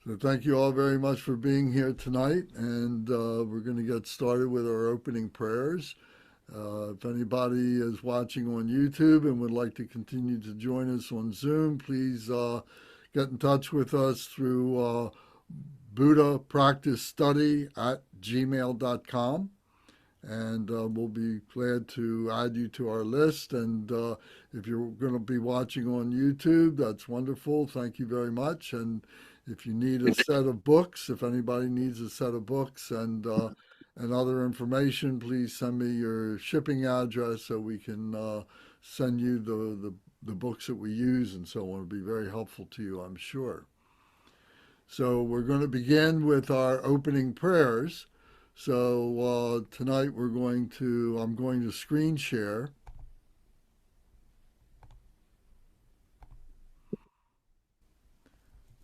So thank you all very much for being here tonight, and we're going to get started with our opening prayers. If anybody is watching on YouTube and would like to continue to join us on Zoom, please get in touch with us through Buddha Practice Study at gmail.com. And we'll be glad to add you to our list. And if you're going to be watching on YouTube, that's wonderful. Thank you very much. And if you need a set of books, if anybody needs a set of books and other information, please send me your shipping address so we can send you the books that we use and so on. It'll be very helpful to you, I'm sure. So we're going to begin with our opening prayers. So tonight I'm going to screen share.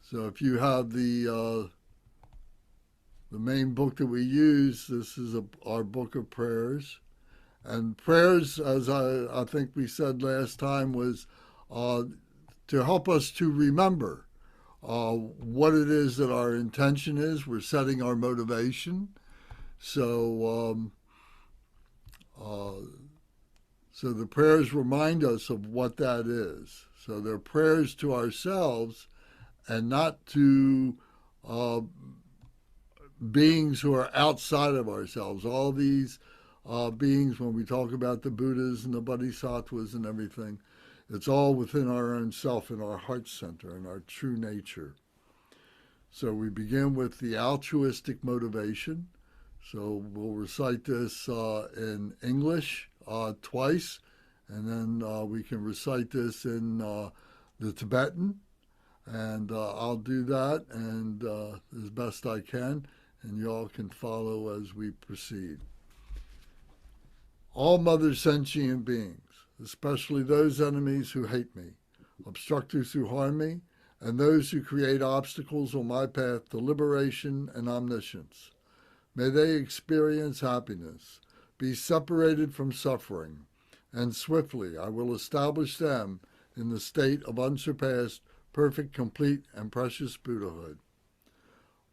So if you have the main book that we use, this is our book of prayers. And prayers, as I think we said last time, was to help us to remember what it is that our intention is. We're setting our motivation. So so the prayers remind us of what that is. So they're prayers to ourselves and not to beings who are outside of ourselves. All these beings, when we talk about the Buddhas and the Bodhisattvas and everything, it's all within our own self, in our heart center, in our true nature. So we begin with the altruistic motivation. So we'll recite this in English twice, and then we can recite this in the Tibetan. And I'll do that and as best I can, and you all can follow as we proceed. All mother sentient beings, especially those enemies who hate me, obstructors who harm me, and those who create obstacles on my path to liberation and omniscience, may they experience happiness, be separated from suffering, and swiftly I will establish them in the state of unsurpassed, perfect, complete, and precious Buddhahood.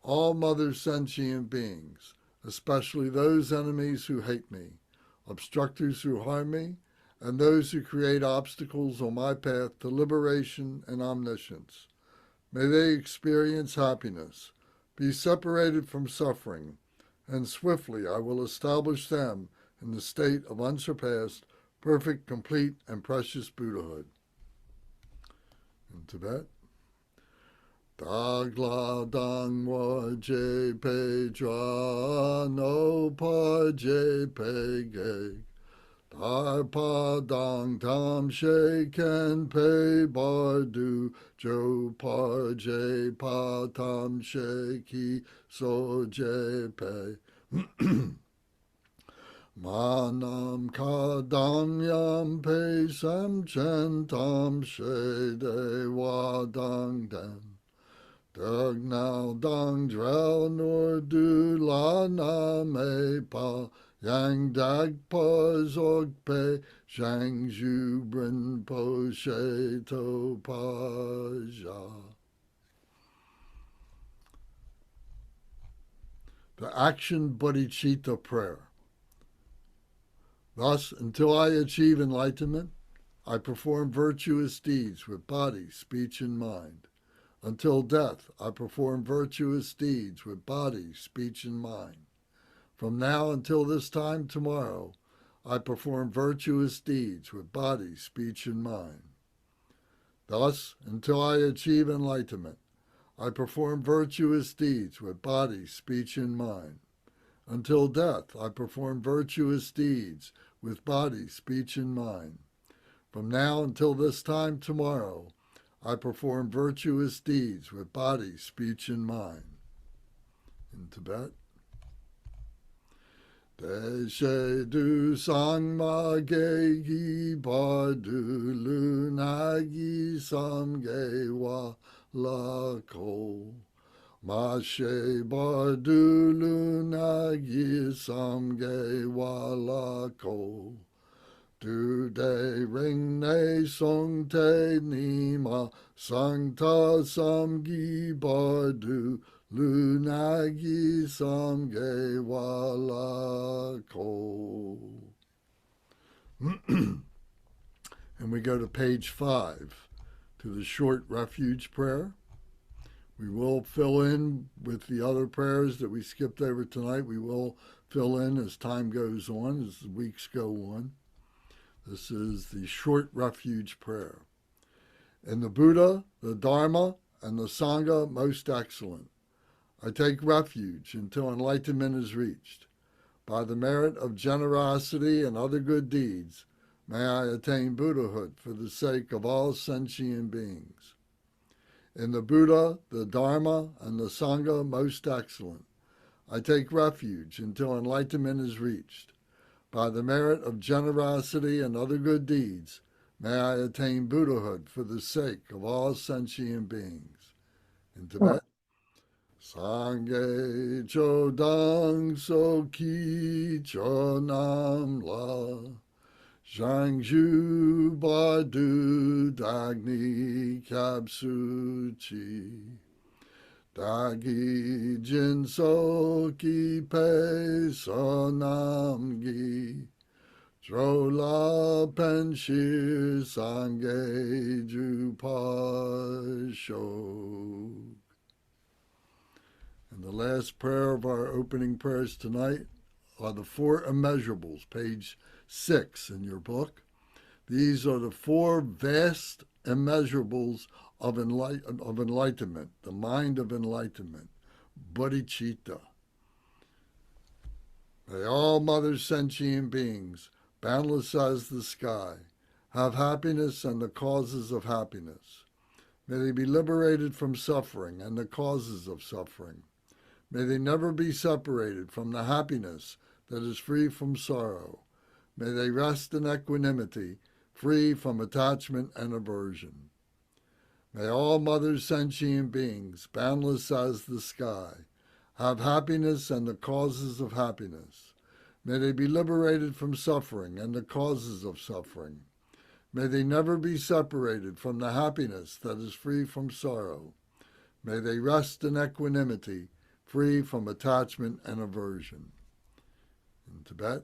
All mother sentient beings, especially those enemies who hate me, obstructors who harm me, and those who create obstacles on my path to liberation and omniscience, may they experience happiness, be separated from suffering, and swiftly I will establish them in the state of unsurpassed, perfect, complete, and precious Buddhahood. In Tibet. Dagla dangwa je pe jwa no pa je pe ge. Dar pa dang tam she ken pe bar du jo pa je pa tam she ki so je pe. Manam kadam yam pe sam chen tam she de wa dang den. Dug now dong drell nor du la na me pa yang dag pa zog pe shang ju brin po she to pa ja. The action bodhicitta prayer. Thus, until I achieve enlightenment, I perform virtuous deeds with body, speech, and mind. Until death, I perform virtuous deeds with body, speech, and mind. From now until this time tomorrow, I perform virtuous deeds with body, speech, and mind. Thus, until I achieve enlightenment, I perform virtuous deeds with body, speech, and mind. Until death, I perform virtuous deeds with body, speech, and mind. From now until this time tomorrow, I perform virtuous deeds with body, speech, and mind. In Tibet. Deshe du sang ma ge gi bar du lu na gi sam ge wa la ko. Ma she bar du lu na gi sam ge wa la ko. Du de ring ne song te nima sang ta sam gi bar du lu nagi sam ge wala ko. And we go to page 5, to the short refuge prayer. We will fill in with the other prayers that we skipped over tonight. We will fill in as time goes on, as the weeks go on. This is the short refuge prayer. In the Buddha, the Dharma, and the Sangha most excellent, I take refuge until enlightenment is reached. By the merit of generosity and other good deeds, may I attain Buddhahood for the sake of all sentient beings. In the Buddha, the Dharma, and the Sangha most excellent, I take refuge until enlightenment is reached. By the merit of generosity and other good deeds, may I attain Buddhahood for the sake of all sentient beings. In Tibet, Sangye Chodang Soki Chonam La Zhangzhu Bardu Dagni Kapsuchi Dagi Jinsoki Pe Sonamgi Drola Penshir Sangye Jupasho. And the last prayer of our opening prayers tonight are the 4 immeasurables, page 6 in your book. These are the 4 vast immeasurables of enlightenment, the mind of enlightenment, bodhicitta. May all mother sentient beings, boundless as the sky, have happiness and the causes of happiness. May they be liberated from suffering and the causes of suffering. May they never be separated from the happiness that is free from sorrow. May they rest in equanimity, free from attachment and aversion. May all mother sentient beings, boundless as the sky, have happiness and the causes of happiness. May they be liberated from suffering and the causes of suffering. May they never be separated from the happiness that is free from sorrow. May they rest in equanimity, free from attachment and aversion. In Tibet,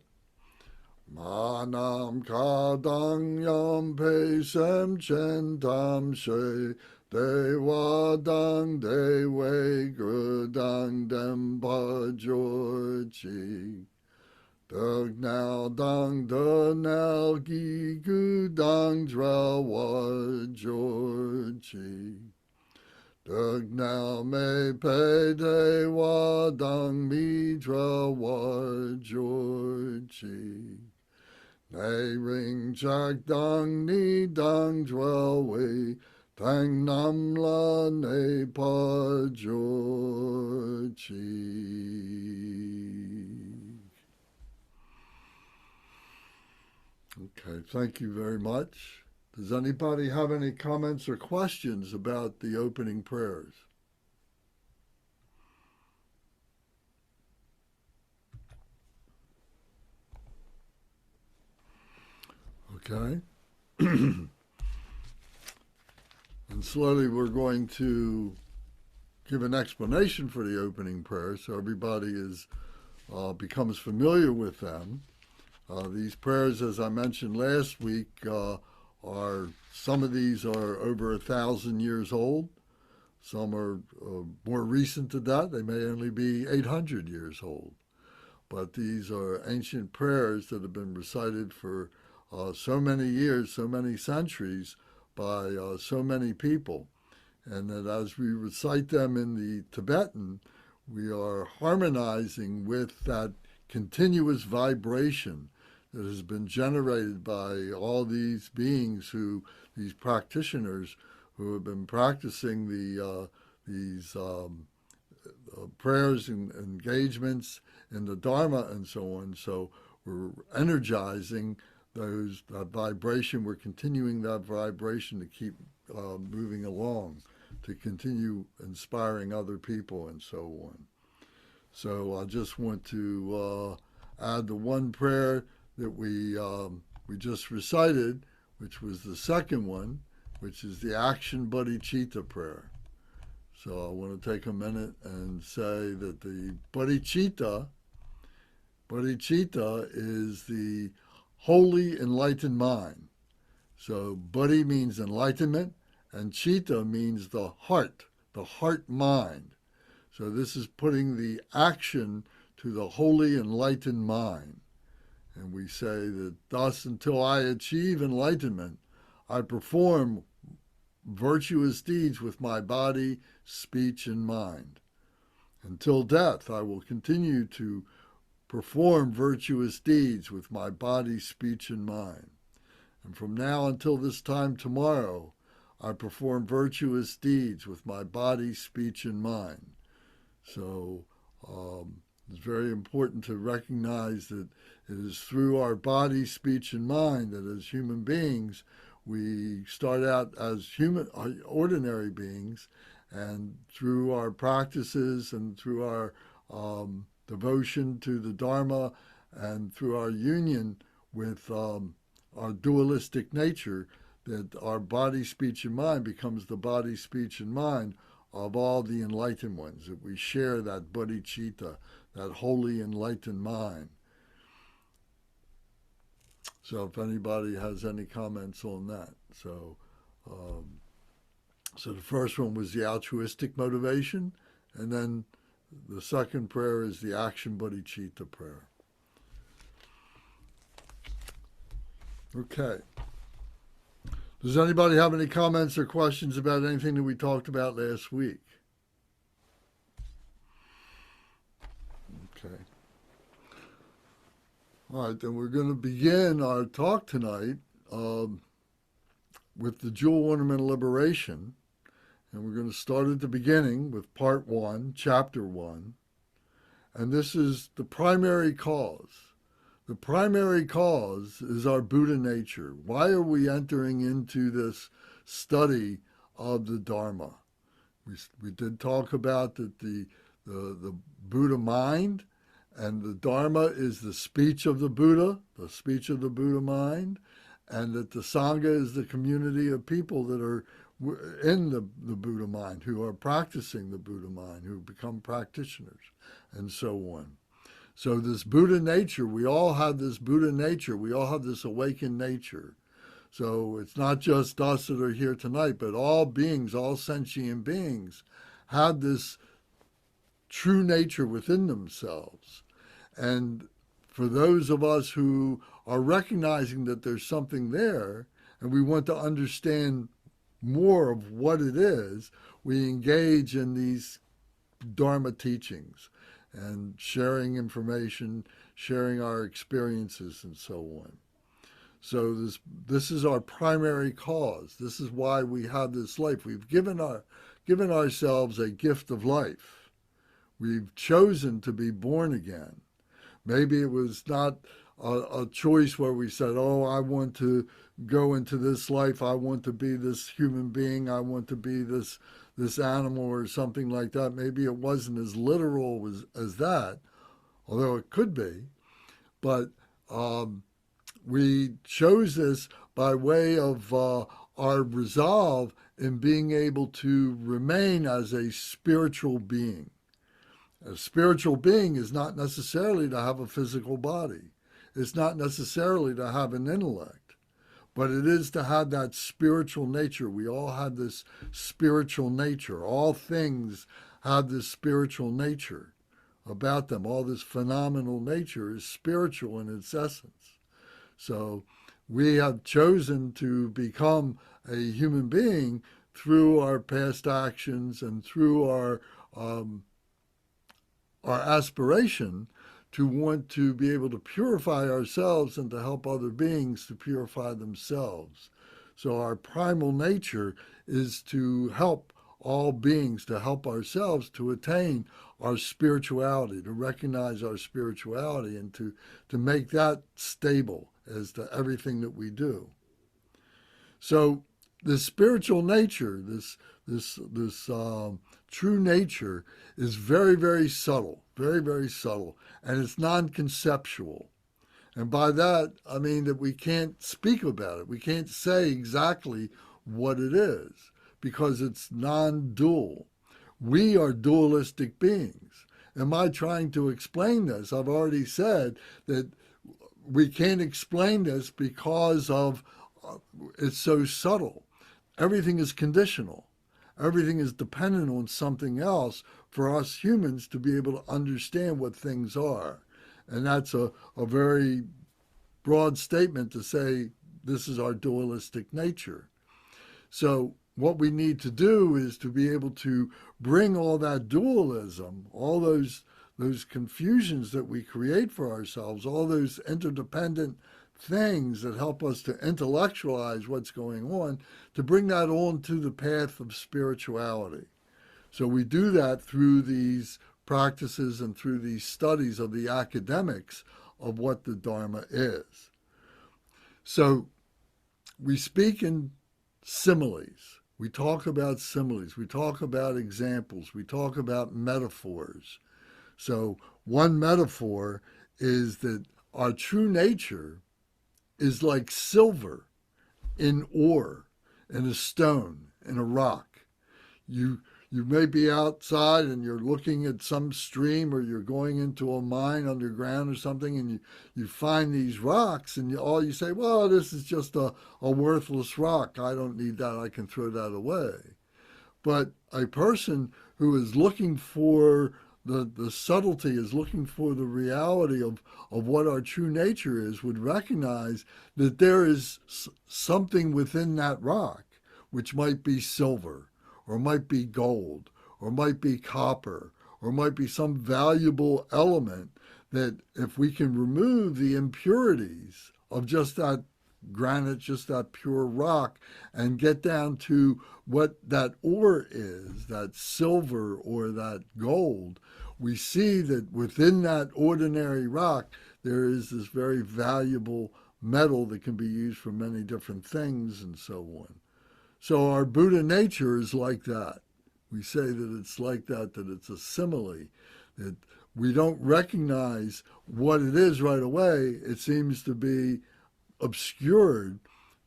Manam kadang yam pe sem chen tam she dewa dang dewe grudang dempa jorchi dug now dang de nal gi gudang drawa jorchi dug now me pe dewa dang midra wa jorchi Nei ring chak dang ni dang dwell wei tang nam la ne pa jorchi. Okay, thank you very much. Does anybody have any comments or questions about the opening prayers? Okay. And slowly we're going to give an explanation for the opening prayer so everybody becomes familiar with them. These prayers, as I mentioned last week, some of these are over 1,000 years old. Some are more recent to that. They may only be 800 years old. But these are ancient prayers that have been recited for so many years, so many centuries by so many people. And that as we recite them in the Tibetan, we are harmonizing with that continuous vibration that has been generated by all these beings these practitioners who have been practicing these prayers and engagements in the Dharma and so on. So we're energizing that vibration. We're continuing that vibration to keep moving along, to continue inspiring other people and so on. So I just want to add the one prayer that we we just recited, which was the second one, which is the action bodhicitta prayer. So I want to take a minute and say that the bodhicitta is the holy enlightened mind. So bodhi means enlightenment, and citta means the heart mind. So this is putting the action to the holy enlightened mind. And we say that thus until I achieve enlightenment, I perform virtuous deeds with my body, speech, and mind. Until death, I will continue to perform virtuous deeds with my body, speech, and mind. And from now until this time tomorrow, I perform virtuous deeds with my body, speech, and mind. So it's very important to recognize that it is through our body, speech, and mind that as human beings, we start out as ordinary beings, and through our practices and through our devotion to the Dharma and through our union with our dualistic nature, that our body, speech, and mind becomes the body, speech, and mind of all the enlightened ones, that we share that bodhicitta, that holy enlightened mind. So if anybody has any comments on that. So the first one was the altruistic motivation, and then the second prayer is the action bodhicitta prayer. Okay. Does anybody have any comments or questions about anything that we talked about last week? Okay. All right, then we're going to begin our talk tonight with the JEWEL Ornament of Liberation. And we're going to start at the beginning with part 1, chapter 1. And this is the primary cause. The primary cause is our Buddha nature. Why are we entering into this study of the Dharma? We did talk about that the Buddha mind, and the Dharma is the speech of the Buddha mind, and that the Sangha is the community of people that are in the Buddha mind, who are practicing the Buddha mind, who become practitioners, and so on. So this Buddha nature, we all have this Buddha nature, we all have this awakened nature. So it's not just us that are here tonight, but all beings, all sentient beings, have this true nature within themselves. And for those of us who are recognizing that there's something there, and we want to understand more of what it is, we engage in these Dharma teachings and sharing information, sharing our experiences, and so on. So this is our primary cause. This is why we have this life. We've given ourselves a gift of life. We've chosen to be born again. Maybe it was not a choice where we said, oh, I want to go into this life, I want to be this human being, I want to be this animal or something like that. Maybe it wasn't as literal as that, although it could be. But we chose this by way of our resolve in being able to remain as a spiritual being. A spiritual being is not necessarily to have a physical body. It's not necessarily to have an intellect, but it is to have that spiritual nature. We all have this spiritual nature. All things have this spiritual nature about them. All this phenomenal nature is spiritual in its essence. So we have chosen to become a human being through our past actions and through our aspiration to want to be able to purify ourselves and to help other beings to purify themselves. So our primal nature is to help all beings, to help ourselves to attain our spirituality, to recognize our spirituality, and to make that stable as to everything that we do. So this spiritual nature, this true nature is very, very subtle, very, very subtle, and it's non-conceptual. And by that, I mean that we can't speak about it. We can't say exactly what it is because it's non-dual. We are dualistic beings. Am I trying to explain this? I've already said that we can't explain this because of it's so subtle. Everything is conditional. Everything is dependent on something else for us humans to be able to understand what things are. And that's a very broad statement to say this is our dualistic nature. So what we need to do is to be able to bring all that dualism, all those confusions that we create for ourselves, all those interdependent things that help us to intellectualize what's going on, to bring that on to the path of spirituality. So we do that through these practices and through these studies of the academics of what the Dharma is. So we speak in similes. We talk about similes. We talk about examples. We talk about metaphors. So one metaphor is that our true nature is like silver in ore, in a stone, in a rock. You may be outside and you're looking at some stream, or you're going into a mine underground or something, and you find these rocks, and you say, well, this is just a worthless rock. I don't need that. I can throw that away. But a person who is looking for the subtlety, is looking for the reality of what our true nature is, would recognize that there is something within that rock, which might be silver, or might be gold, or might be copper, or might be some valuable element that if we can remove the impurities of just that granite, just that pure rock, and get down to what that ore is, that silver or that gold, we see that within that ordinary rock, there is this very valuable metal that can be used for many different things and so on. So our Buddha nature is like that. We say that it's like that it's a simile, that we don't recognize what it is right away. It seems to be obscured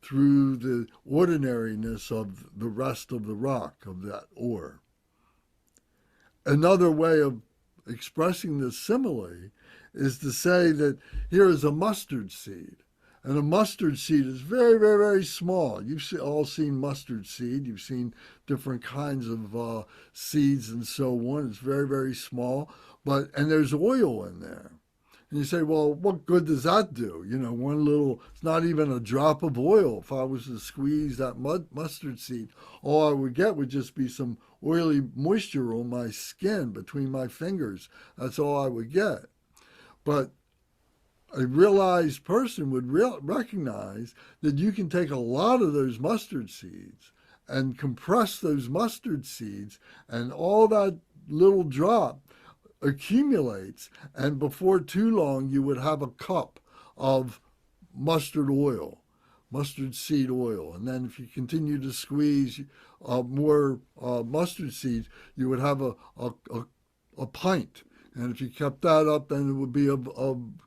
through the ordinariness of the rest of the rock, of that ore. Another way of expressing this simile is to say that here is a mustard seed. And a mustard seed is very, very, very small. You've all seen mustard seed. You've seen different kinds of seeds and so on. It's very, very small. And there's oil in there. And you say, well, what good does that do? One little, it's not even a drop of oil. If I was to squeeze that mustard seed, all I would get would just be some oily moisture on my skin between my fingers. That's all I would get. But a realized person would recognize that you can take a lot of those mustard seeds and compress those mustard seeds, and all that little drop accumulates, and before too long you would have a cup of mustard oil, mustard seed oil. And then if you continue to squeeze more mustard seeds, you would have a pint. And if you kept that up, then it would be a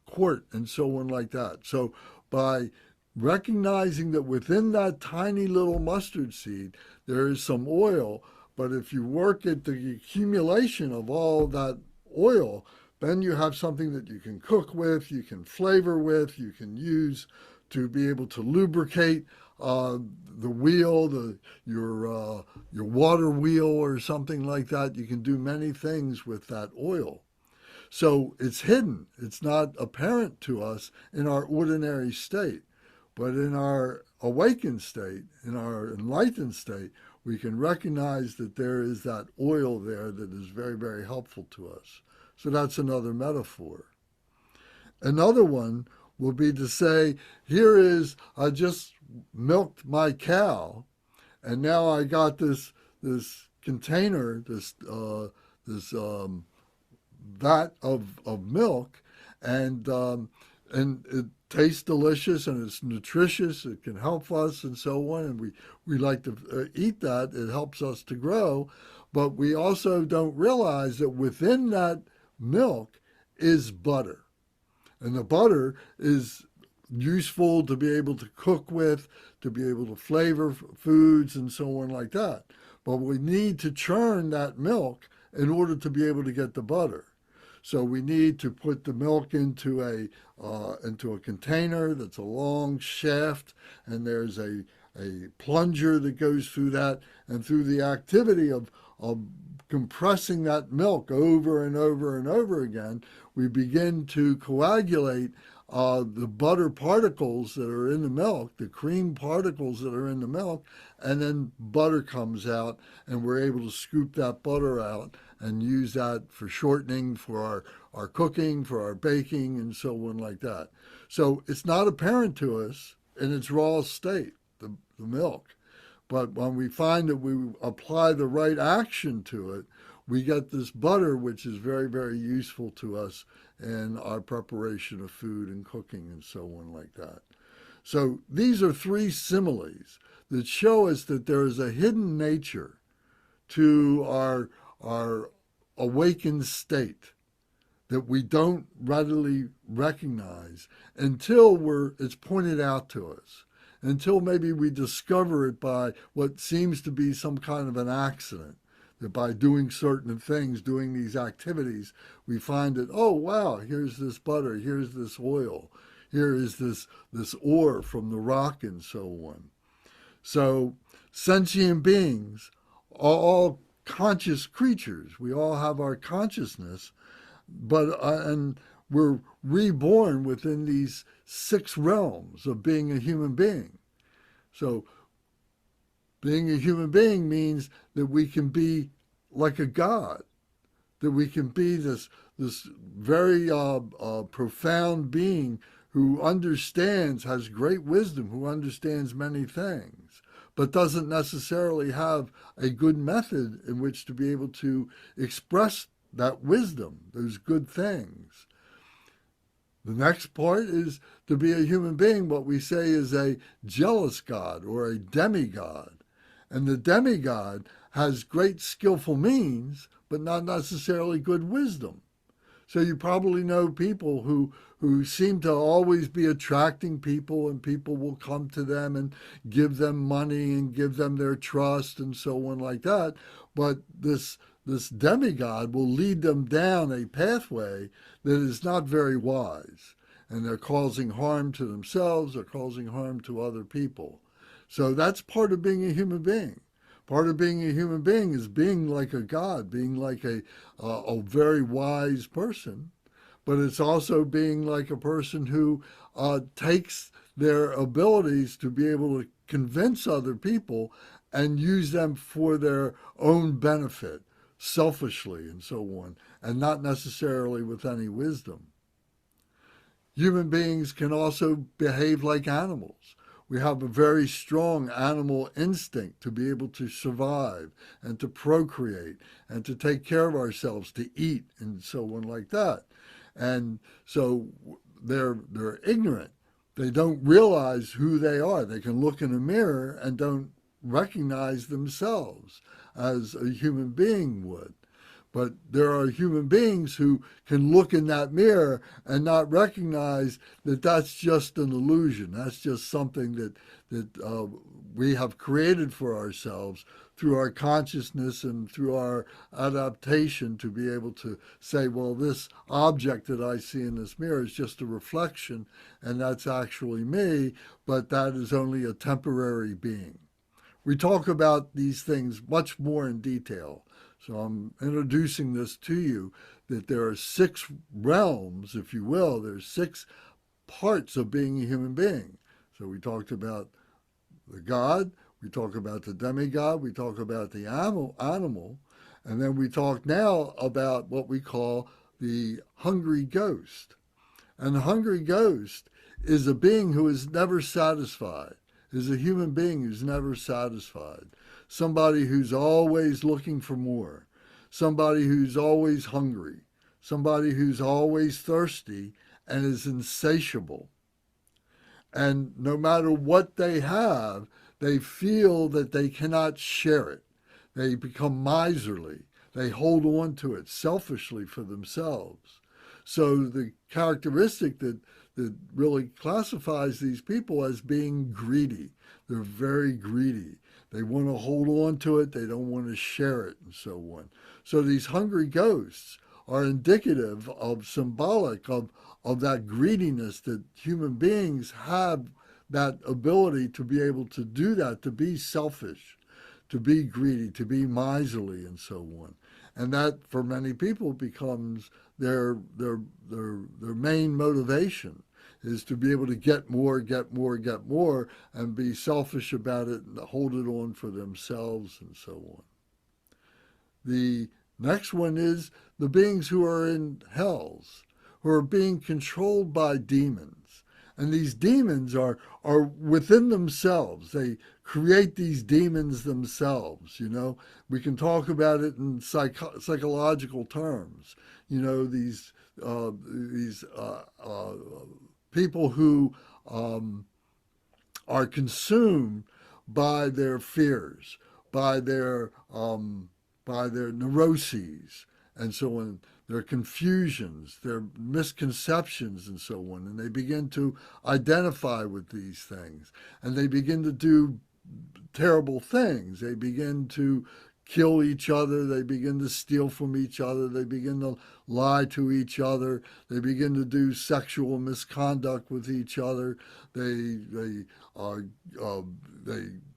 quart and so on like that. So by recognizing that within that tiny little mustard seed, there is some oil, but if you work at the accumulation of all that oil, then you have something that you can cook with, you can flavor with, you can use to be able to lubricate the wheel, your water wheel or something like that. You can do many things with that oil. So it's hidden. It's not apparent to us in our ordinary state. But in our awakened state, in our enlightened state, we can recognize that there is that oil there that is very, very helpful to us. So that's another metaphor. Another one will be to say, here is, I just milked my cow, and now I got this container, this vat of milk, and it tastes delicious and it's nutritious. It can help us and so on, and we like to eat that. It helps us to grow, but we also don't realize that within that milk is butter. And the butter is useful to be able to cook with, to be able to flavor foods and so on like that. But we need to churn that milk in order to be able to get the butter. So we need to put the milk into a container that's a long shaft, and there's a plunger that goes through that, and through the activity of compressing that milk over and over and over again, we begin to coagulate the butter particles that are in the milk, the cream particles that are in the milk, and then butter comes out, and we're able to scoop that butter out and use that for shortening, for our cooking, for our baking, and so on like that. So it's not apparent to us in its raw state, the milk. But when we find that we apply the right action to it, we get this butter, which is very, very useful to us in our preparation of food and cooking and so on like that. So these are three similes that show us that there is a hidden nature to our awakened state that we don't readily recognize until it's pointed out to us, until maybe we discover it by what seems to be some kind of an accident, that by doing certain things, doing these activities, we find that, oh, wow, here's this butter, here's this oil, here is this ore from the rock and so on. So sentient beings are all conscious creatures. We all have our consciousness, but and we're reborn within these 6 realms of being a human being. So being a human being means that we can be like a god, that we can be this very profound being who understands, has great wisdom, who understands many things, but doesn't necessarily have a good method in which to be able to express that wisdom, those good things. The next part is to be a human being, what we say is a jealous god or a demigod. And the demigod has great skillful means, but not necessarily good wisdom. So you probably know people who seem to always be attracting people, and people will come to them and give them money and give them their trust and so on like that. But this demigod will lead them down a pathway that is not very wise, and they're causing harm to themselves, they're causing harm to other people. So that's part of being a human being. Part of being a human being is being like a god, being like a very wise person, but it's also being like a person who takes their abilities to be able to convince other people and use them for their own benefit, selfishly and so on, and not necessarily with any wisdom. Human beings can also behave like animals. We have a very strong animal instinct to be able to survive and to procreate and to take care of ourselves, to eat and so on like that. And so they're ignorant. They don't realize who they are. They can look in a mirror and don't recognize themselves as a human being would. But there are human beings who can look in that mirror and not recognize that that's just an illusion. That's just something that we have created for ourselves through our consciousness and through our adaptation to be able to say, well, this object that I see in this mirror is just a reflection, and that's actually me, but that is only a temporary being. We talk about these things much more in detail. So I'm introducing this to you, that there are 6 realms, if you will. There's 6 parts of being a human being. So we talked about the God, we talk about the demigod, we talk about the animal, and then we talk now about what we call the hungry ghost. And the hungry ghost is a being who is never satisfied, is a human being who's never satisfied. Somebody who's always looking for more, somebody who's always hungry, somebody who's always thirsty and is insatiable. And no matter what they have, they feel that they cannot share it. They become miserly. They hold on to it selfishly for themselves. So the characteristic that really classifies these people as being greedy. They're very greedy. They want to hold on to it. They don't want to share it and so on. So these hungry ghosts are indicative of symbolic of that greediness that human beings have, that ability to be able to do that, to be selfish, to be greedy, to be miserly and so on. And that for many people becomes their main motivation, is to be able to get more, get more, get more, and be selfish about it and hold it on for themselves and so on. The next one is the beings who are in hells, who are being controlled by demons. And these demons are within themselves. They create these demons themselves, you know. We can talk about it in psychological terms. You know, these people who are consumed by their fears, by their neuroses, and so on, their confusions, their misconceptions, and so on. And they begin to identify with these things, and they begin to do terrible things. They begin to kill each other. They begin to steal from each other. They begin to lie to each other. They begin to do sexual misconduct with each other. They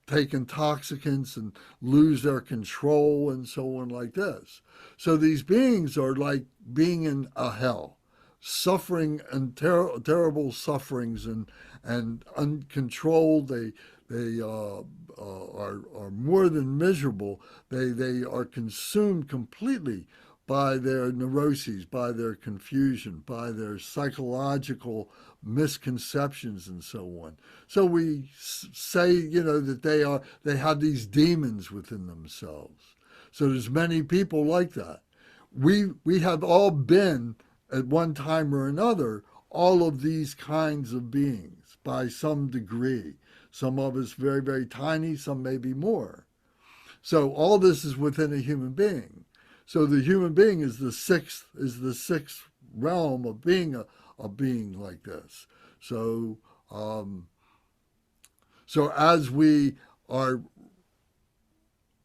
take intoxicants and lose their control and so on, like this. So these beings are like being in a hell, suffering and terrible sufferings and uncontrolled. They are more than miserable. They are consumed completely by their neuroses, by their confusion, by their psychological misconceptions and so on. So we say, you know, that they have these demons within themselves. So there's many people like that. We have all been at one time or another all of these kinds of beings by some degree. Some of us very, very tiny, some maybe more. So all this is within a human being. So the human being is the sixth realm of being a being like this. So so as we are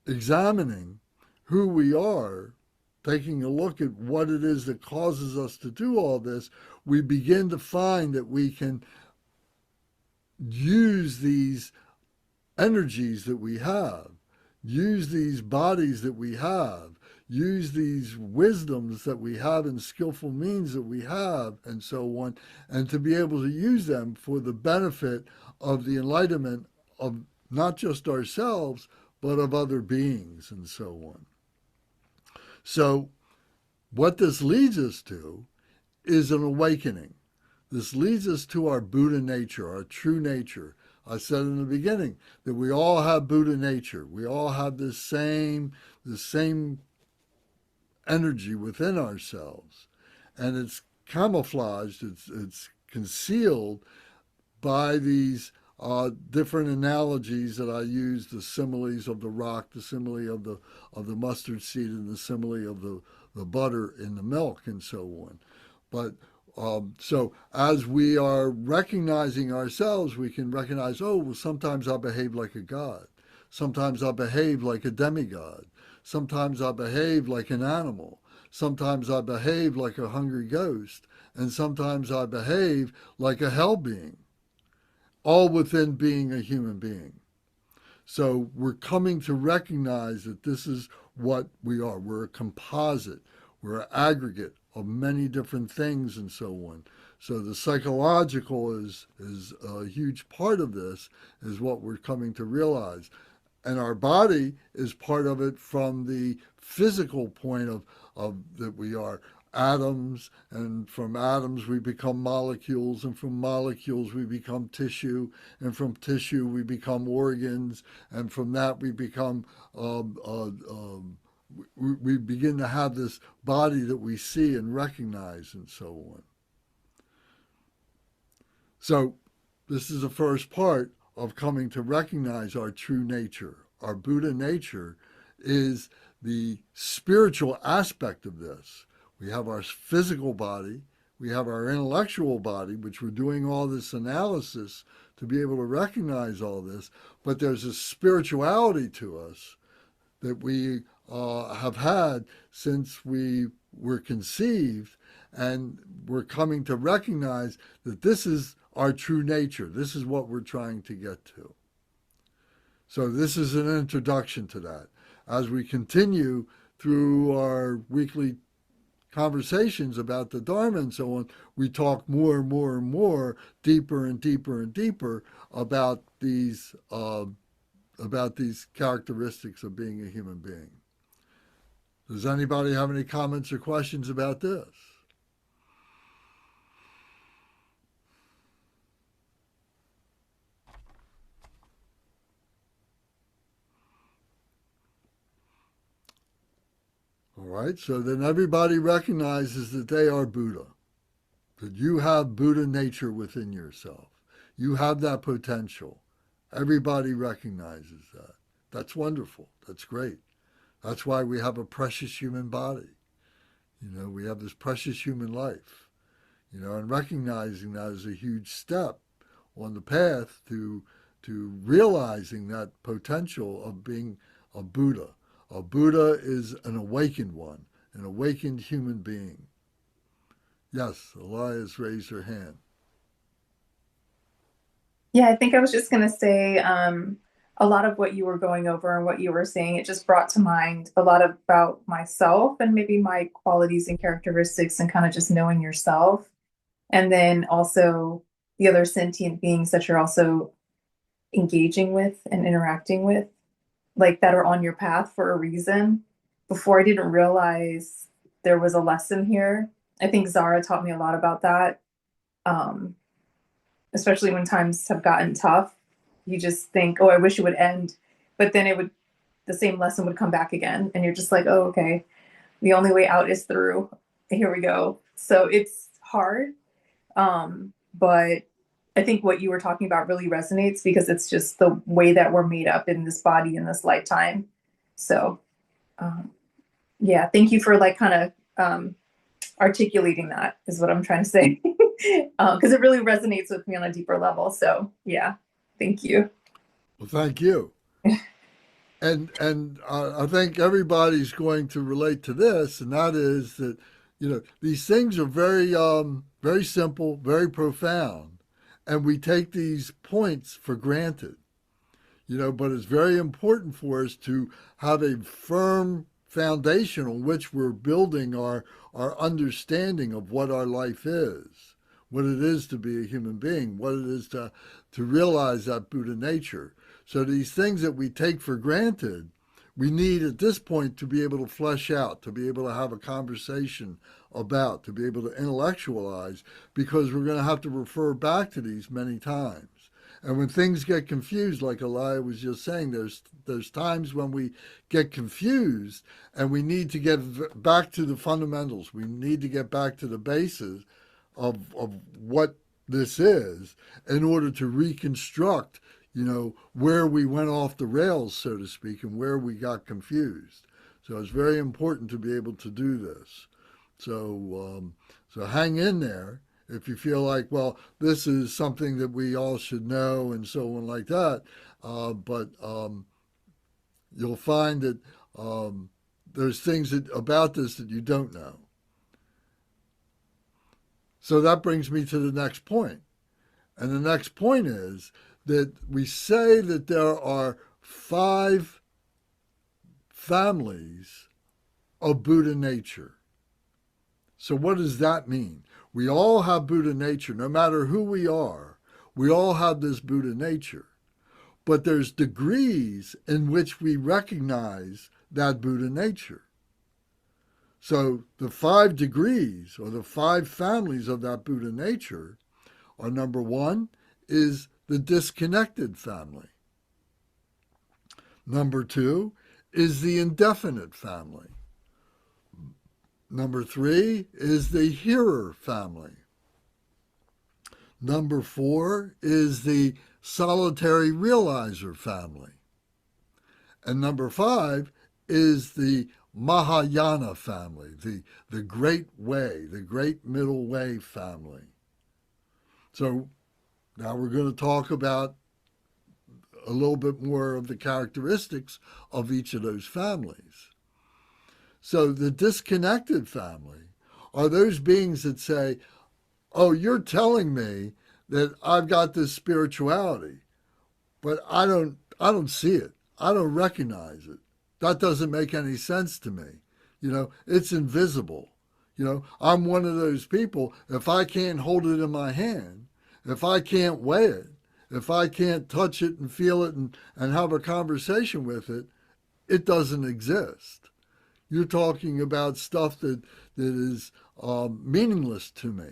examining who we are, taking a look at what it is that causes us to do all this, we begin to find that we can use these energies that we have, use these bodies that we have, use these wisdoms that we have and skillful means that we have and so on, and to be able to use them for the benefit of the enlightenment of not just ourselves, but of other beings and so on. So what this leads us to is an awakening. This leads us to our Buddha nature, our true nature. I said in the beginning that we all have Buddha nature. We all have the same energy within ourselves. And it's camouflaged, it's concealed by these different analogies that I use, the similes of the rock, the simile of the mustard seed, and the simile of the butter in the milk, and so on. But so as we are recognizing ourselves, we can recognize, oh, well, sometimes I behave like a god. Sometimes I behave like a demigod. Sometimes I behave like an animal. Sometimes I behave like a hungry ghost. And sometimes I behave like a hell being, all within being a human being. So we're coming to recognize that this is what we are. We're a composite. We're an aggregate of many different things and so on. So the psychological is a huge part of this, is what we're coming to realize. And our body is part of it from the physical point of that we are atoms, and from atoms we become molecules, and from molecules we become tissue, and from tissue we become organs, and from that we become we begin to have this body that we see and recognize and so on. So this is the first part of coming to recognize our true nature. Our Buddha nature is the spiritual aspect of this. We have our physical body, We have our intellectual body, which we're doing all this analysis to be able to recognize all this, but there's a spirituality to us that we have had since we were conceived, and we're coming to recognize that this is our true nature. This is what we're trying to get to. So this is an introduction to that. As we continue through our weekly conversations about the Dharma and so on, we talk more and more and more, deeper and deeper and deeper about these characteristics of being a human being. Does anybody have any comments or questions about this? All right, so then everybody recognizes that they are Buddha, that you have Buddha nature within yourself. You have that potential. Everybody recognizes that. That's wonderful. That's great. That's why we have a precious human body. We have this precious human life. And recognizing that is a huge step on the path to realizing that potential of being a Buddha. A Buddha is an awakened one, an awakened human being. Yes, Elias raised her hand. Yeah, I think I was just going to say a lot of what you were going over and what you were saying, it just brought to mind a lot about myself and maybe my qualities and characteristics and kind of just knowing yourself. And then also the other sentient beings that you're also engaging with and interacting with, like that are on your path for a reason. Before I didn't realize there was a lesson here. I think Zara taught me a lot about that. Especially when times have gotten tough, you just think, oh, I wish it would end. But then the same lesson would come back again. And you're just like, oh, okay, the only way out is through. Here we go. So it's hard. But I think what you were talking about really resonates because it's just the way that we're made up in this body in this lifetime. So, yeah, thank you for kind of articulating that is what I'm trying to say. Because it really resonates with me on a deeper level. So yeah, thank you. Well, thank you. And I think everybody's going to relate to this, and that is that these things are very very simple, very profound, and we take these points for granted. But it's very important for us to have a firm foundation on which we're building our understanding of what our life is, what it is to be a human being, what it is to realize that Buddha nature. So these things that we take for granted, we need at this point to be able to flesh out, to be able to have a conversation about, to be able to intellectualize, because we're going to have to refer back to these many times. And when things get confused, like Elia was just saying, there's times when we get confused and we need to get back to the fundamentals. We need to get back to the basis of what this is in order to reconstruct, where we went off the rails, so to speak, and where we got confused. So it's very important to be able to do this. So hang in there. If you feel like, well, this is something that we all should know and so on like that, but you'll find that there's things about this that you don't know. So that brings me to the next point. And the next point is that we say that there are 5 families of Buddha nature. So what does that mean? We all have Buddha nature. No matter who we are, we all have this Buddha nature. But there's degrees in which we recognize that Buddha nature. So the 5 degrees or the 5 families of that Buddha nature are, number 1 is the disconnected family. Number 2 is the indefinite family. Number 3 is the hearer family. Number 4 is the solitary realizer family. And number 5 is the Mahayana family, the Great Way, the Great Middle Way family. So now we're going to talk about a little bit more of the characteristics of each of those families. So the disconnected family are those beings that say, oh, you're telling me that I've got this spirituality, but I don't see it. I don't recognize it. That doesn't make any sense to me. It's invisible. I'm one of those people, if I can't hold it in my hand, if I can't weigh it, if I can't touch it and feel it and have a conversation with it, it doesn't exist. You're talking about stuff that is meaningless to me.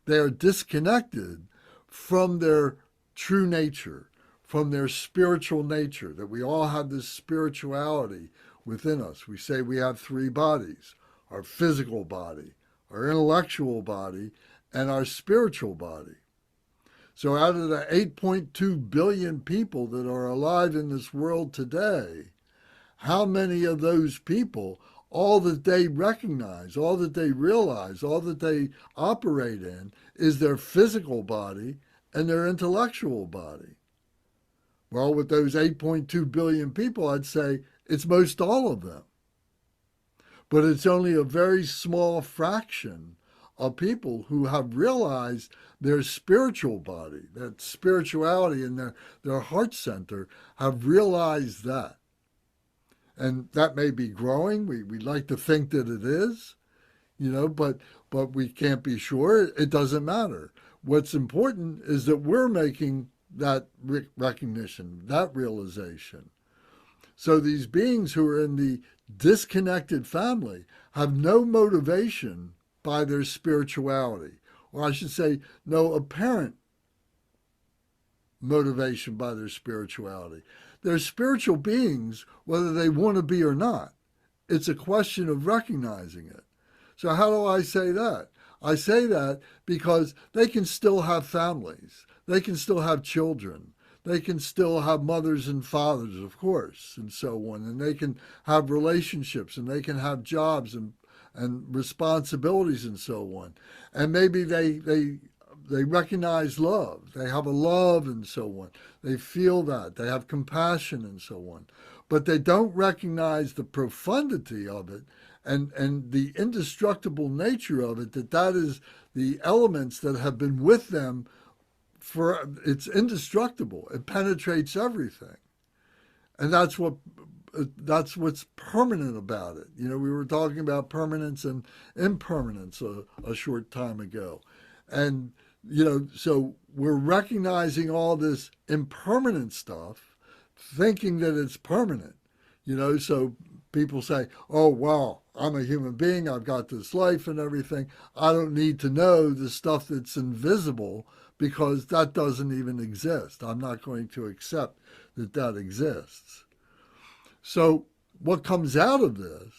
They are disconnected from their true nature, from their spiritual nature, that we all have this spirituality within us. We say we have three bodies: our physical body, our intellectual body, and our spiritual body. So out of the 8.2 billion people that are alive in this world today, how many of those people, all that they recognize, all that they realize, all that they operate in is their physical body and their intellectual body? Well, with those 8.2 billion people, I'd say it's most all of them. But it's only a very small fraction of people who have realized their spiritual body, that spirituality in their heart center, have realized that. And that may be growing. We like to think that it is, but we can't be sure. It doesn't matter. What's important is that we're making that recognition, that realization. So these beings who are in the disconnected family have no motivation by their spirituality, or I should say, no apparent motivation by their spirituality. They're spiritual beings whether they want to be or not. It's a question of recognizing it. So how do I say that? I say that because they can still have families. They can still have children. They can still have mothers and fathers, of course, and so on. And they can have relationships, and they can have jobs and responsibilities and so on. And maybe they recognize love. They have a love and so on. They feel that. They have compassion and so on. But they don't recognize the profundity of it and the indestructible nature of it, that is the elements that have been with them for, it's indestructible. It penetrates everything. And that's what's permanent about it. We were talking about permanence and impermanence a short time ago. And, so we're recognizing all this impermanent stuff, thinking that it's permanent. So people say, oh, well, I'm a human being. I've got this life and everything. I don't need to know the stuff that's invisible because that doesn't even exist. I'm not going to accept that that exists. So what comes out of this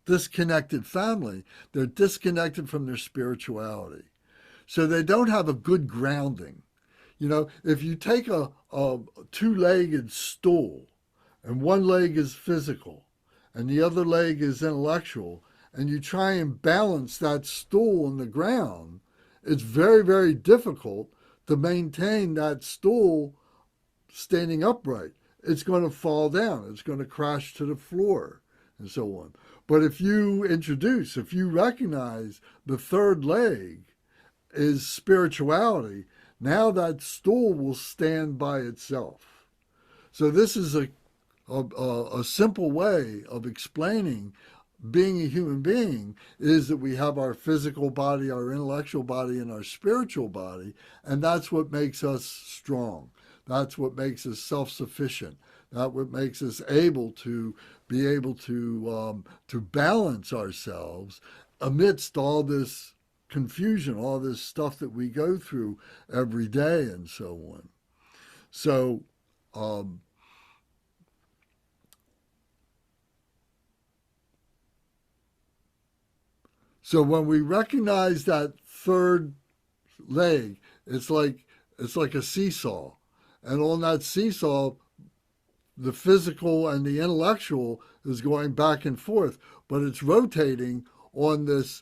disconnected family, they're disconnected from their spirituality. So they don't have a good grounding. If you take a two-legged stool and one leg is physical and the other leg is intellectual, and you try and balance that stool on the ground, it's very, very difficult to maintain that stool standing upright. It's going to fall down. It's going to crash to the floor and so on. But if you recognize the third leg is spirituality, now that stool will stand by itself. So this is a simple way of explaining being a human being, is that we have our physical body, our intellectual body, and our spiritual body, and that's what makes us strong. That's what makes us self-sufficient. That's what makes us able to balance ourselves amidst all this confusion, all this stuff that we go through every day and so on. So when we recognize that third leg, it's like a seesaw. And on that seesaw, the physical and the intellectual is going back and forth, but it's rotating on this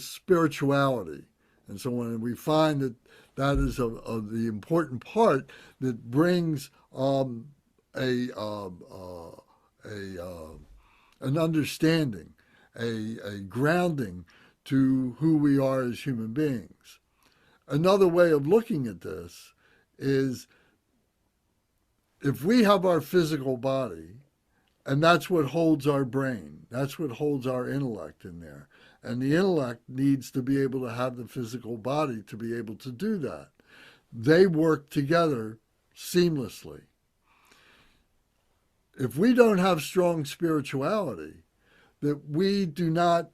spirituality. And so when we find that that is the important part that brings an understanding, a grounding to who we are as human beings. Another way of looking at this is, if we have our physical body, and that's what holds our brain, that's what holds our intellect in there, and the intellect needs to be able to have the physical body to be able to do that. They work together seamlessly. If we don't have strong spirituality, that we do not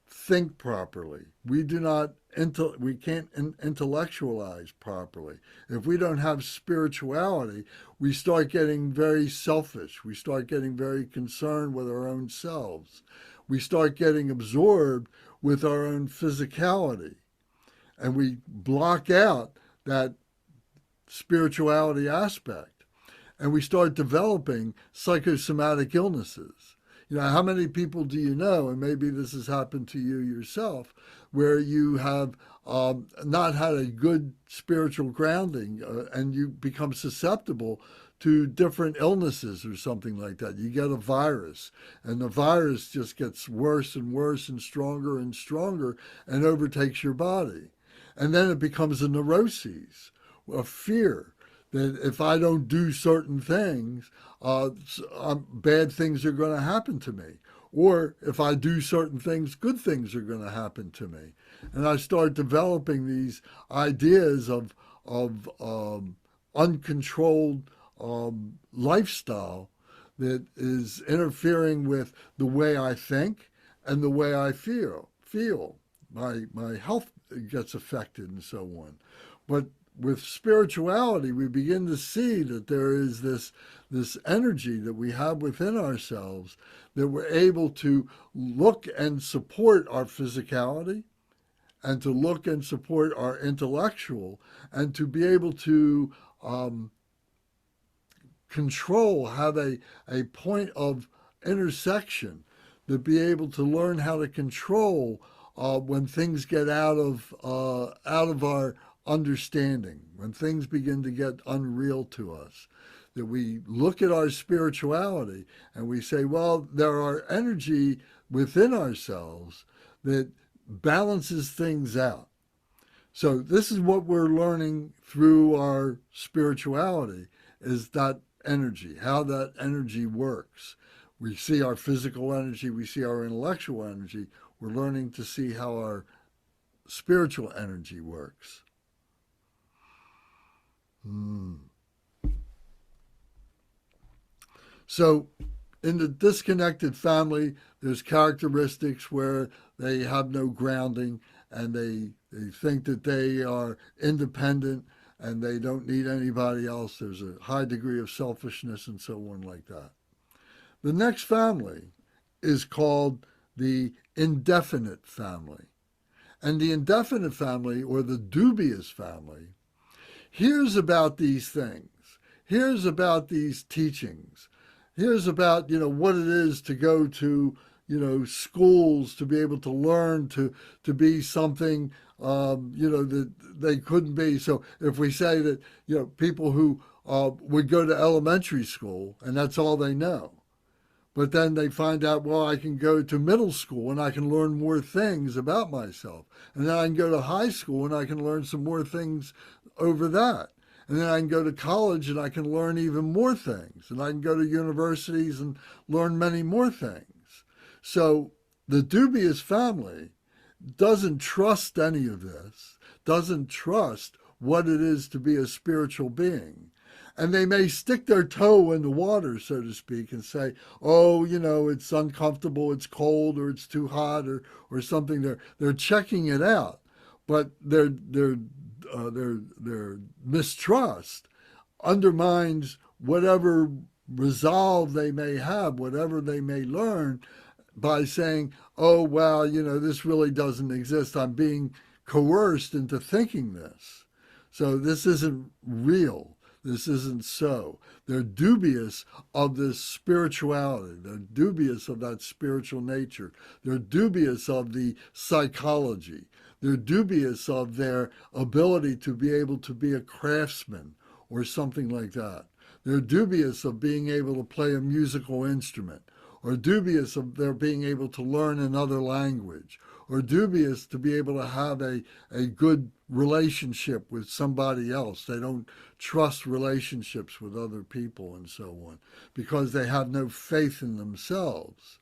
think properly, we can't intellectualize properly. If we don't have spirituality, we start getting very selfish. We start getting very concerned with our own selves. We start getting absorbed with our own physicality. And we block out that spirituality aspect. And we start developing psychosomatic illnesses. You know, how many people do you know, and maybe this has happened to you yourself, where you have not had a good spiritual grounding and you become susceptible to different illnesses or something like that. You get a virus, and the virus just gets worse and worse and stronger and overtakes your body. And then it becomes a neuroses, a fear that if I don't do certain things, bad things are going to happen to me. Or if I do certain things, good things are going to happen to me. And I start developing these ideas of uncontrolled lifestyle that is interfering with the way I think and the way I feel. My health gets affected and so on. But with spirituality, we begin to see that there is this energy that we have within ourselves, that we're able to look and support our physicality, and to look and support our intellectual, and to be able to control, have a point of intersection, to be able to learn how to control when things get out of our understanding, when things begin to get unreal to us, that we look at our spirituality and we say, well, there are energy within ourselves that balances things out. So this is what we're learning through our spirituality, is that energy, how that energy works. We see our physical energy, we see our intellectual energy. We're learning to see how our spiritual energy works. So in the disconnected family, there's characteristics where they have no grounding, and they think that they are independent and they don't need anybody else. There's a high degree of selfishness and so on like that. The next family is called the indefinite family. And the indefinite family, or the dubious family, hears about these things, hears about these teachings, hears about, what it is to go to, schools, to be able to learn to be something, that they couldn't be. So if we say that, people who would go to elementary school and that's all they know, but then they find out, well, I can go to middle school and I can learn more things about myself. And then I can go to high school and I can learn some more things over that. And then I can go to college and I can learn even more things. And I can go to universities and learn many more things. So the dubious family doesn't trust any of this, doesn't trust what it is to be a spiritual being. And they may stick their toe in the water, so to speak, and say, oh, it's uncomfortable, it's cold, or it's too hot, or something. They're checking it out. But their mistrust undermines whatever resolve they may have, whatever they may learn, by saying, oh, wow, this really doesn't exist. I'm being coerced into thinking this. So this isn't real. This isn't so. They're dubious of this spirituality. They're dubious of that spiritual nature. They're dubious of the psychology. They're dubious of their ability to be able to be a craftsman or something like that. They're dubious of being able to play a musical instrument, or dubious of their being able to learn another language, or dubious to be able to have a good relationship with somebody else. They don't trust relationships with other people and so on because they have no faith in themselves.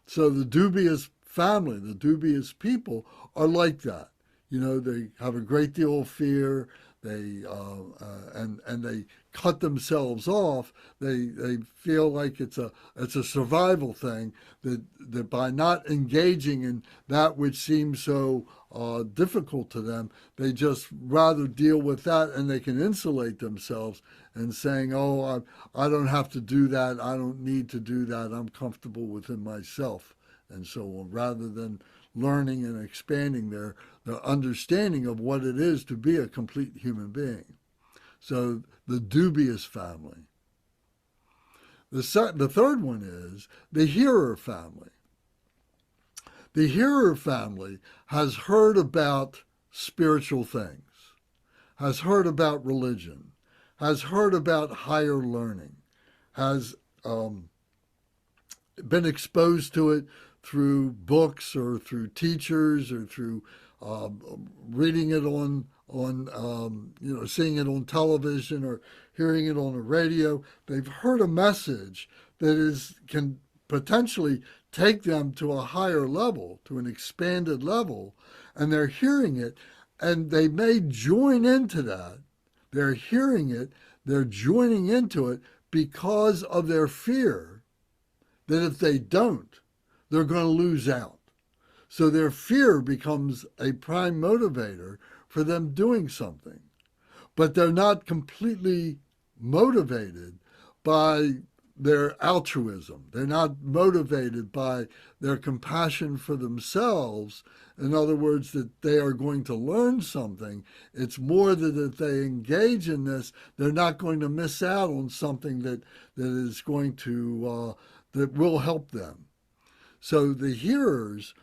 So the dubious family, the dubious people are like that. You know, they have a great deal of fear. They and they cut themselves off. They feel like it's a survival thing, that by not engaging in that which seems so difficult to them, they just rather deal with that, and they can insulate themselves and saying, "Oh, I don't have to do that. I don't need to do that. I'm comfortable within myself," and so on, rather than learning and expanding their understanding of what it is to be a complete human being. So the dubious family. The third one is the hearer family. The hearer family has heard about spiritual things, has heard about religion, has heard about higher learning, has been exposed to it through books or through teachers or through reading it on seeing it on television or hearing it on the radio. They've heard a message that can potentially take them to a higher level, to an expanded level, and they're hearing it, and they may join into that. They're hearing it, they're joining into it because of their fear that if they don't, they're going to lose out. So their fear becomes a prime motivator for them doing something. But they're not completely motivated by their altruism. They're not motivated by their compassion for themselves. In other words, that they are going to learn something. It's more that if they engage in this, they're not going to miss out on something that is going to, that will help them. So the hearers,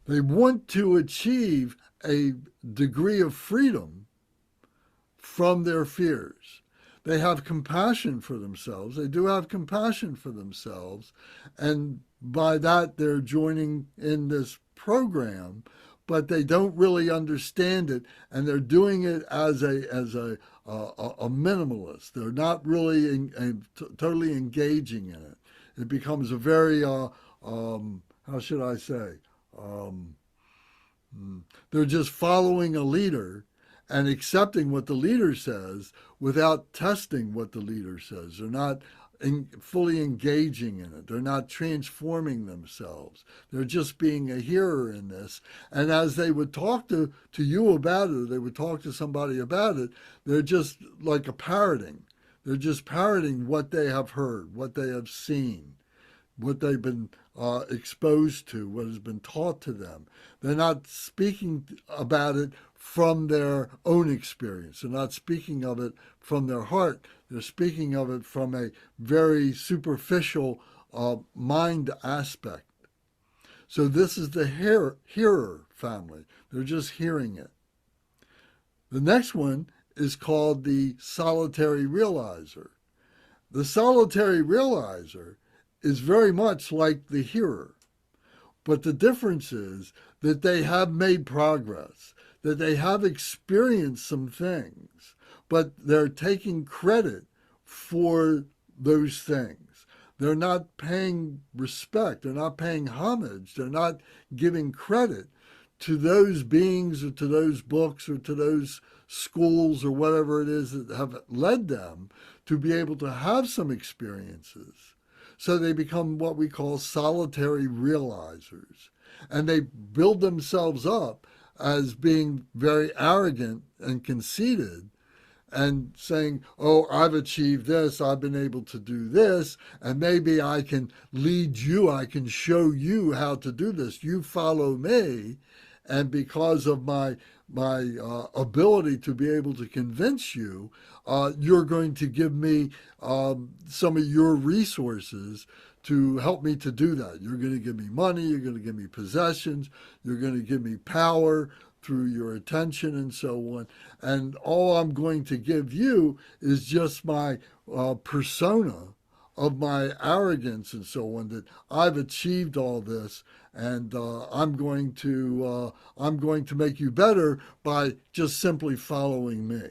they want to achieve a degree of freedom from their fears. They have compassion for themselves. They do have compassion for themselves. And by that, they're joining in this program, but they don't really understand it. And they're doing it as a minimalist. They're not really totally engaging in it. It becomes a very, how should I say? They're just following a leader and accepting what the leader says without testing what the leader says. They're not fully engaging in it. They're not transforming themselves. They're just being a hearer in this. And as they would talk to you about it, or they would talk to somebody about it, they're just like a parroting. They're just parroting what they have heard, what they have seen, what they've been exposed to, what has been taught to them. They're not speaking about it from their own experience. They're not speaking of it from their heart. They're speaking of it from a very superficial mind aspect. So this is the hearer family. They're just hearing it. The next one is called the solitary realizer. The solitary realizer is very much like the hearer. But the difference is that they have made progress, that they have experienced some things, but they're taking credit for those things. They're not paying respect. They're not paying homage. They're not giving credit to those beings or to those books or to those schools or whatever it is that have led them to be able to have some experiences. So they become what we call solitary realizers. And they build themselves up as being very arrogant and conceited and saying, oh, I've achieved this, I've been able to do this, and maybe I can lead you, I can show you how to do this. You follow me, and because of my ability to be able to convince you, you're going to give me some of your resources to help me to do that. You're going to give me money, you're going to give me possessions, you're going to give me power through your attention and so on. And all I'm going to give you is just my persona of my arrogance and so on, that I've achieved all this, and I'm going to make you better by just simply following me.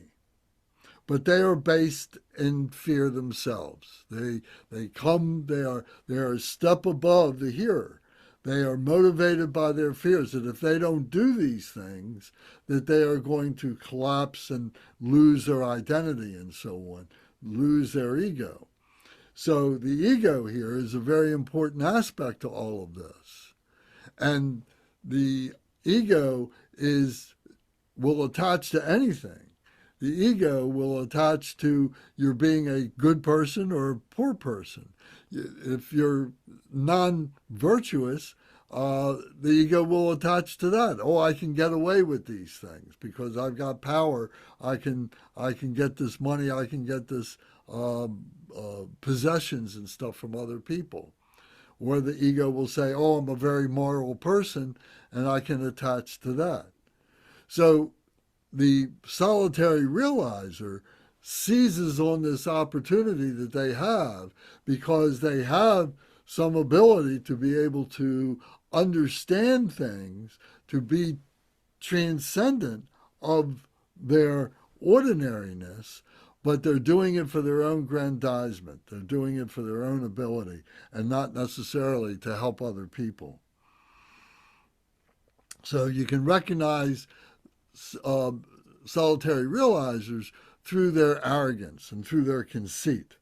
But they are based in fear themselves. They are a step above the hearer. They are motivated by their fears that if they don't do these things, that they are going to collapse and lose their identity and so on, lose their ego. So the ego here is a very important aspect to all of this. And the ego will attach to anything. The ego will attach to your being a good person or a poor person. If you're non-virtuous, the ego will attach to that. Oh, I can get away with these things because I've got power. I can get this money. I can get this possessions and stuff from other people. Or the ego will say, oh, I'm a very moral person, and I can attach to that. So the solitary realizer seizes on this opportunity that they have because they have some ability to be able to understand things, to be transcendent of their ordinariness, but they're doing it for their own grandizement. They're doing it for their own ability and not necessarily to help other people. So you can recognize solitary realizers through their arrogance and through their conceit.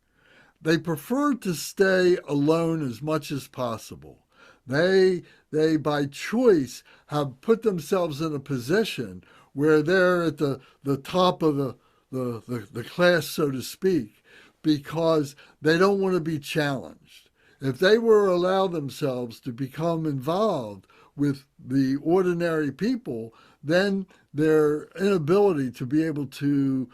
They prefer to stay alone as much as possible. They by choice have put themselves in a position where they're at the top of the class, so to speak, because they don't want to be challenged. If they were to allow themselves to become involved with the ordinary people, then their inability to be able to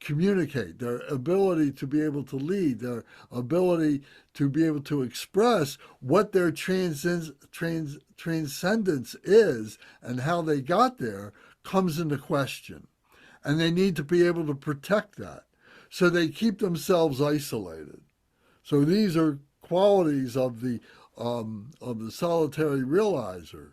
communicate, their ability to be able to lead, their ability to be able to express what their transcendence is and how they got there comes into question. And they need to be able to protect that. So they keep themselves isolated. So these are qualities of the solitary realizer.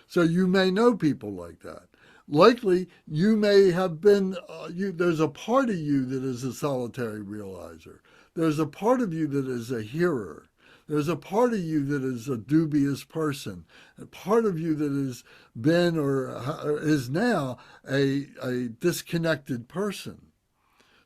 So you may know people like that. Likely, you may have been, there's a part of you that is a solitary realizer. There's a part of you that is a hearer. There's a part of you that is a dubious person. A part of you that has been or is now a disconnected person.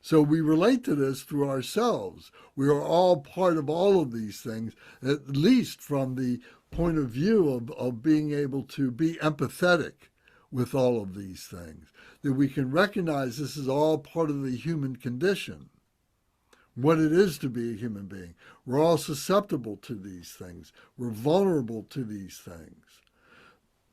So we relate to this through ourselves. We are all part of all of these things, at least from the point of view of being able to be empathetic with all of these things, that we can recognize this is all part of the human condition, what it is to be a human being. We're all susceptible to these things. We're vulnerable to these things.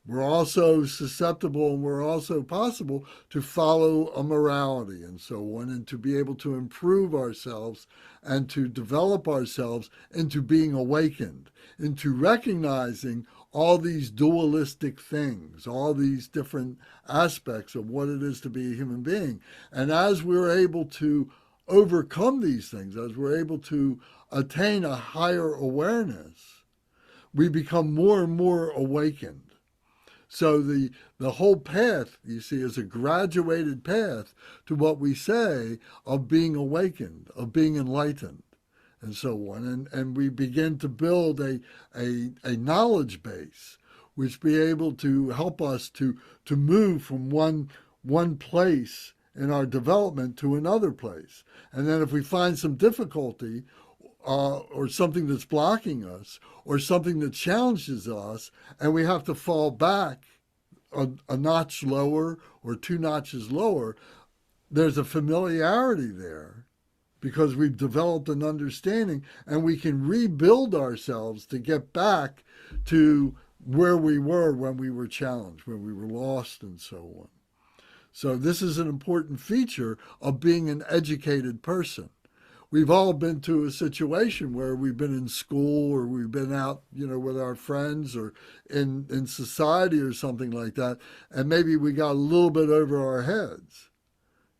We're also susceptible and we're also possible to follow a morality and so on, and to be able to improve ourselves and to develop ourselves into being awakened, into recognizing all these dualistic things, all these different aspects of what it is to be a human being. And as we're able to overcome these things, as we're able to attain a higher awareness, we become more and more awakened. So the whole path, you see, is a graduated path to what we say of being awakened, of being enlightened, and so on. And we begin to build a knowledge base which be able to help us to move from one place in our development to another place. And then if we find some difficulty or something that's blocking us or something that challenges us, and we have to fall back a notch lower or 2 notches lower, there's a familiarity there because we've developed an understanding, and we can rebuild ourselves to get back to where we were when we were challenged, when we were lost, and so on. So this is an important feature of being an educated person. We've all been to a situation where we've been in school or we've been out, with our friends or in society or something like that, and maybe we got a little bit over our heads,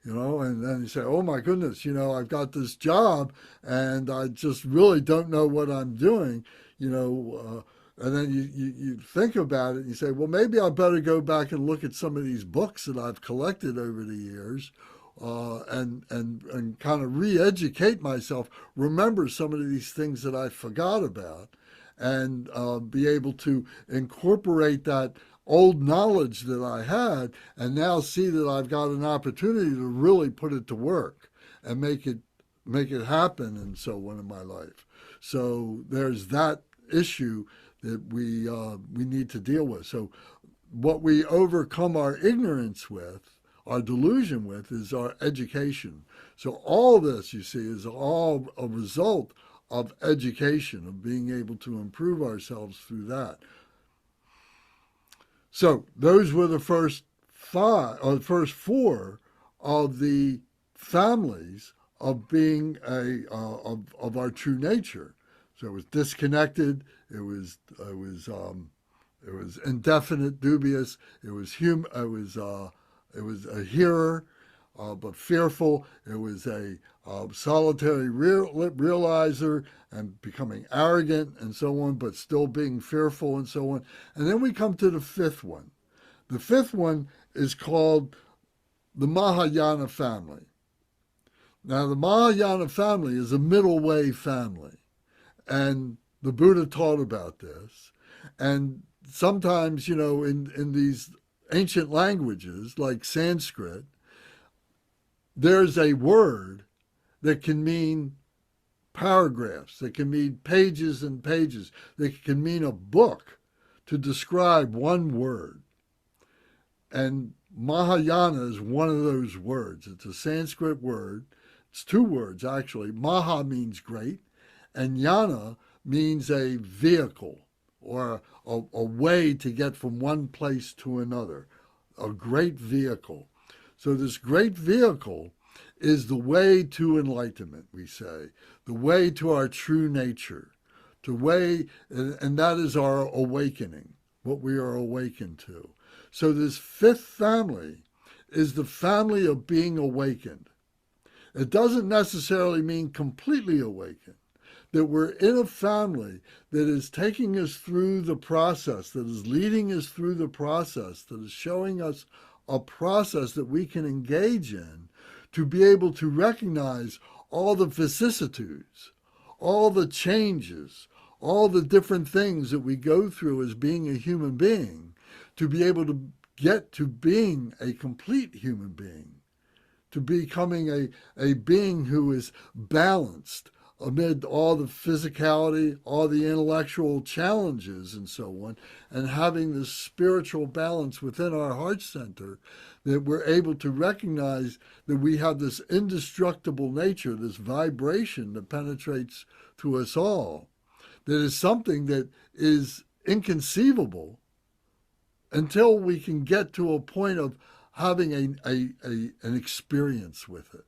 and then you say, oh my goodness, I've got this job and I just really don't know what I'm doing, and then you think about it and you say, well, maybe I better go back and look at some of these books that I've collected over the years, and kind of re-educate myself, remember some of these things that I forgot about, and be able to incorporate that old knowledge that I had, and now see that I've got an opportunity to really put it to work and make it happen, and so on in my life. So there's that issue that we need to deal with. So what we overcome our ignorance with, our delusion with, is our education. So all this, you see, is all a result of education, of being able to improve ourselves through that. So those were the first four of the families of being of our true nature. So it was disconnected. It was indefinite, dubious. It was a hearer, but fearful. It was a solitary realizer and becoming arrogant and so on, but still being fearful and so on. And then we come to the fifth one. The fifth one is called the Mahayana family. Now, the Mahayana family is a middle way family. And the Buddha taught about this. And sometimes, in these ancient languages like Sanskrit, there's a word that can mean paragraphs, that can mean pages and pages, that can mean a book to describe one word. And Mahayana is one of those words. It's a Sanskrit word. It's two words, actually. Maha means great, and yana means a vehicle or a way to get from one place to another, a great vehicle. So this great vehicle is the way to enlightenment, we say, the way to our true nature, and that is our awakening, what we are awakened to. So this fifth family is the family of being awakened. It doesn't necessarily mean completely awakened, that we're in a family that is taking us through the process, that is leading us through the process, that is showing us a process that we can engage in to be able to recognize all the vicissitudes, all the changes, all the different things that we go through as being a human being, to be able to get to being a complete human being, to becoming a being who is balanced amid all the physicality, all the intellectual challenges and so on, and having this spiritual balance within our heart center, that we're able to recognize that we have this indestructible nature, this vibration that penetrates to us all, that is something that is inconceivable until we can get to a point of having an experience with it.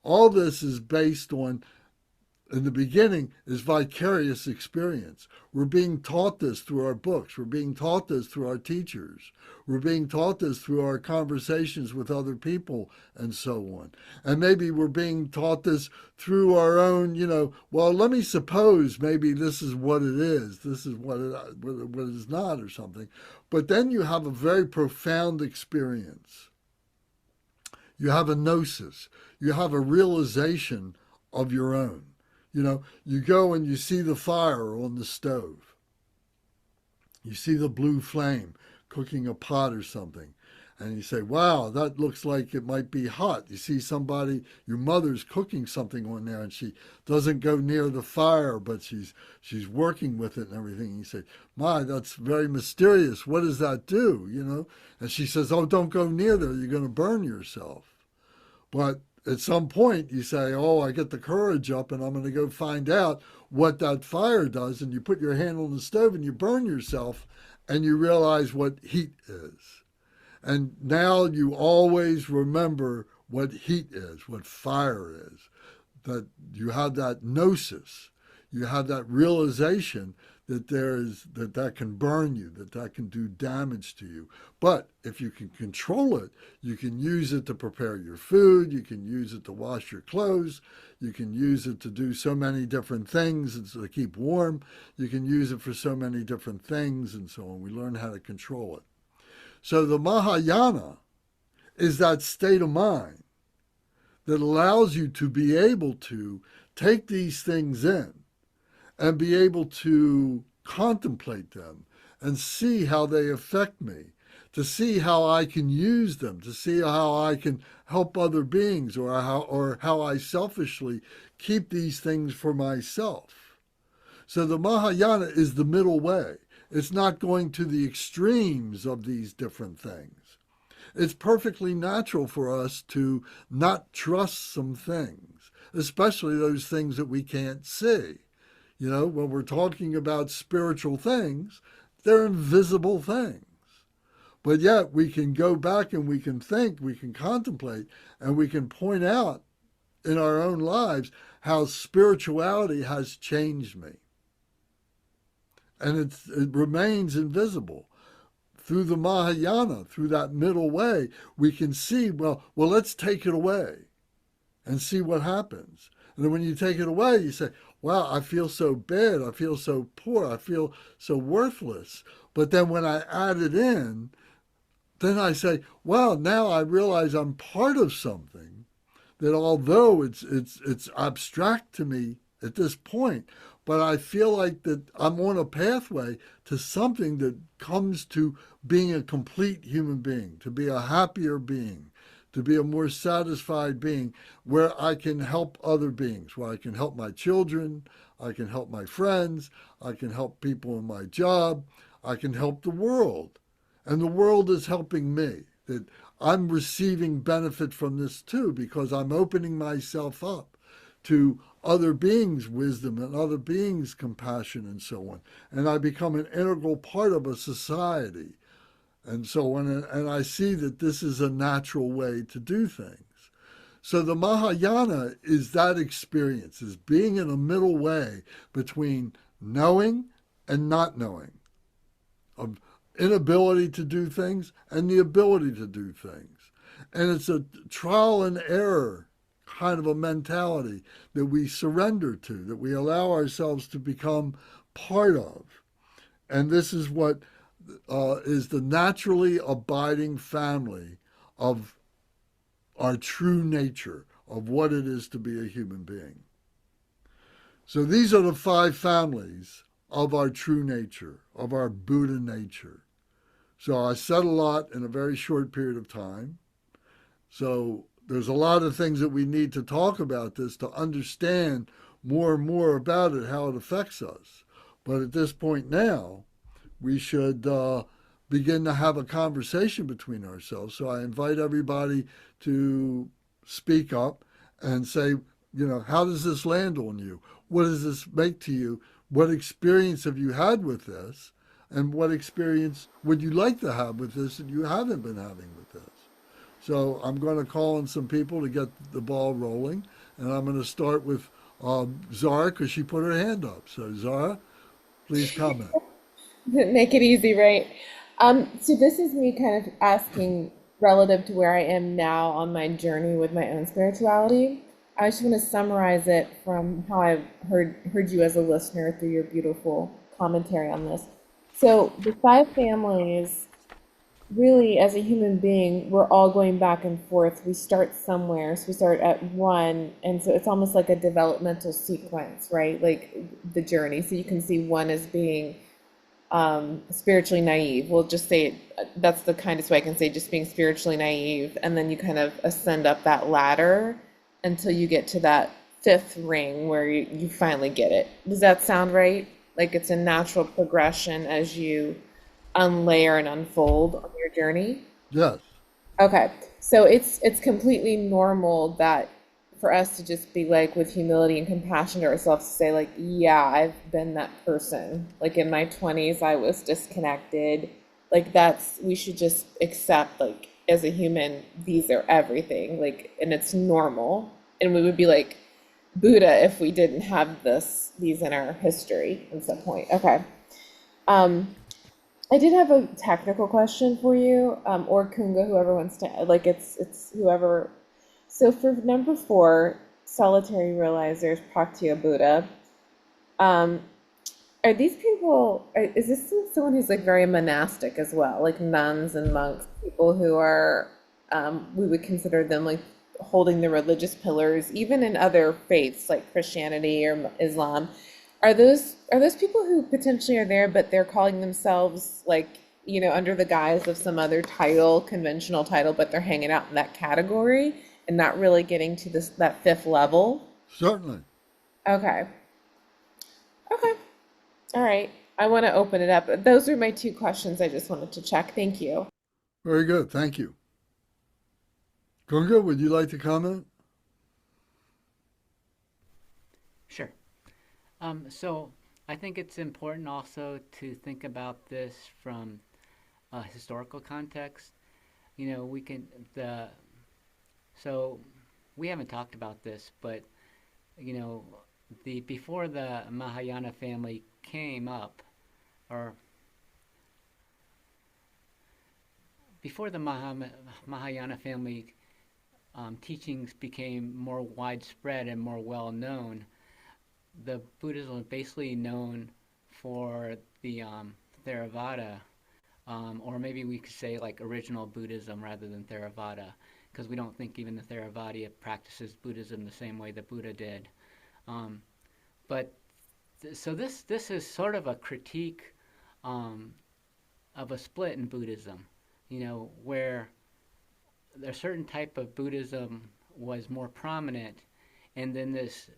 All this is based on, in the beginning, is vicarious experience. We're being taught this through our books. We're being taught this through our teachers. We're being taught this through our conversations with other people and so on. And maybe we're being taught this through our own, well, let me suppose maybe this is what it is. This is what it is not, or something. But then you have a very profound experience. You have a gnosis. You have a realization of your own. You go and you see the fire on the stove. You see the blue flame cooking a pot or something. And you say, wow, that looks like it might be hot. You see somebody, your mother's cooking something on there, and she doesn't go near the fire, but she's working with it and everything. And you say, my, that's very mysterious. What does that do? And she says, oh, don't go near there. You're going to burn yourself. But at some point you say, oh, I get the courage up and I'm going to go find out what that fire does. And you put your hand on the stove and you burn yourself and you realize what heat is. And now you always remember what heat is, what fire is, that you have that gnosis, you have that realization that that can burn you, that can do damage to you. But if you can control it, you can use it to prepare your food, you can use it to wash your clothes, you can use it to do so many different things and to keep warm, you can use it for so many different things and so on. We learn how to control it. So the Mahayana is that state of mind that allows you to be able to take these things in and be able to contemplate them and see how they affect me, to see how I can use them, to see how I can help other beings, or how I selfishly keep these things for myself. So the Mahayana is the middle way. It's not going to the extremes of these different things. It's perfectly natural for us to not trust some things, especially those things that we can't see. You know, when we're talking about spiritual things, they're invisible things. But yet we can go back and we can think, we can contemplate, and we can point out in our own lives how spirituality has changed me. And it remains invisible. Through the Mahayana, through that middle way, we can see, well, let's take it away and see what happens. And then when you take it away, you say, wow, I feel so bad, I feel so poor, I feel so worthless. But then when I add it in, then I say, wow, now I realize I'm part of something that, although it's abstract to me at this point, but I feel like that I'm on a pathway to something that comes to being a complete human being, to be a happier being, to be a more satisfied being, where I can help other beings, where I can help my children, I can help my friends, I can help people in my job, I can help the world. And the world is helping me. That I'm receiving benefit from this too, because I'm opening myself up to other beings' wisdom and other beings' compassion and so on. And I become an integral part of a society. And so on, and I see that this is a natural way to do things. So the Mahayana is that experience, is being in a middle way between knowing and not knowing, of inability to do things and the ability to do things. And it's a trial and error kind of a mentality that we surrender to, that we allow ourselves to become part of. And this is what is the naturally abiding family of our true nature, of what it is to be a human being. So these are the 5 families of our true nature, of our Buddha nature. So I said a lot in a very short period of time. So there's a lot of things that we need to talk about this to understand more and more about it, how it affects us. But at this point now, we should begin to have a conversation between ourselves. So I invite everybody to speak up and say, you know, how does this land on you? What does this make to you? What experience have you had with this? And what experience would you like to have with this that you haven't been having with this? So I'm going to call on some people to get the ball rolling. And I'm going to start with Zara, because she put her hand up. So Zara, please comment. Make it easy, right? So this is me kind of asking relative to where I am now on my journey with my own spirituality. I just want to summarize it from how I've heard you as a listener through your beautiful commentary on this. So the 5 families, really, as a human being, we're all going back and forth. We start somewhere, so we start at 1, and so it's almost like a developmental sequence, right? Like the journey. So you can see 1 as being spiritually naive. We'll just say that's the kindest way I can say, just being spiritually naive, and then you kind of ascend up that ladder until you get to that 5th ring where you finally get it. Does that sound right? Like it's a natural progression as you unlayer and unfold on your journey? Yes. Okay, so it's completely normal that for us to just be like with humility and compassion to ourselves to say like, yeah, I've been that person. Like in my 20s, I was disconnected. Like that's we should just accept like as a human, these are everything. Like and it's normal. And we would be like Buddha if we didn't have these in our history at some point. Okay. Um, I did have a technical question for you, or Kunga, whoever wants to, like it's whoever. So for number four, solitary realizers, Praktya Buddha, um, are these people, is this someone who's like very monastic as well, like nuns and monks, people who are, we would consider them like holding the religious pillars, even in other faiths like Christianity or Islam? Are those people who potentially are there, but they're calling themselves like, under the guise of some other title, conventional title, but they're hanging out in that category and not really getting to that fifth level? Certainly. Okay. Okay. All right. I want to open it up. Those are my two questions I just wanted to check. Thank you. Very good. Thank you. Gunga, would you like to comment? Sure. So I think it's important also to think about this from a historical context. You know, we can the so we haven't talked about this, but you know, the before the Mahayana family came up, or before the Mahayana family teachings became more widespread and more well known, the Buddhism was basically known for the Theravada, or maybe we could say like original Buddhism rather than Theravada, because we don't think even the Theravada practices Buddhism the same way the Buddha did. Um, but so this is sort of a critique um, of a split in Buddhism, you know, where a certain type of Buddhism was more prominent, and then this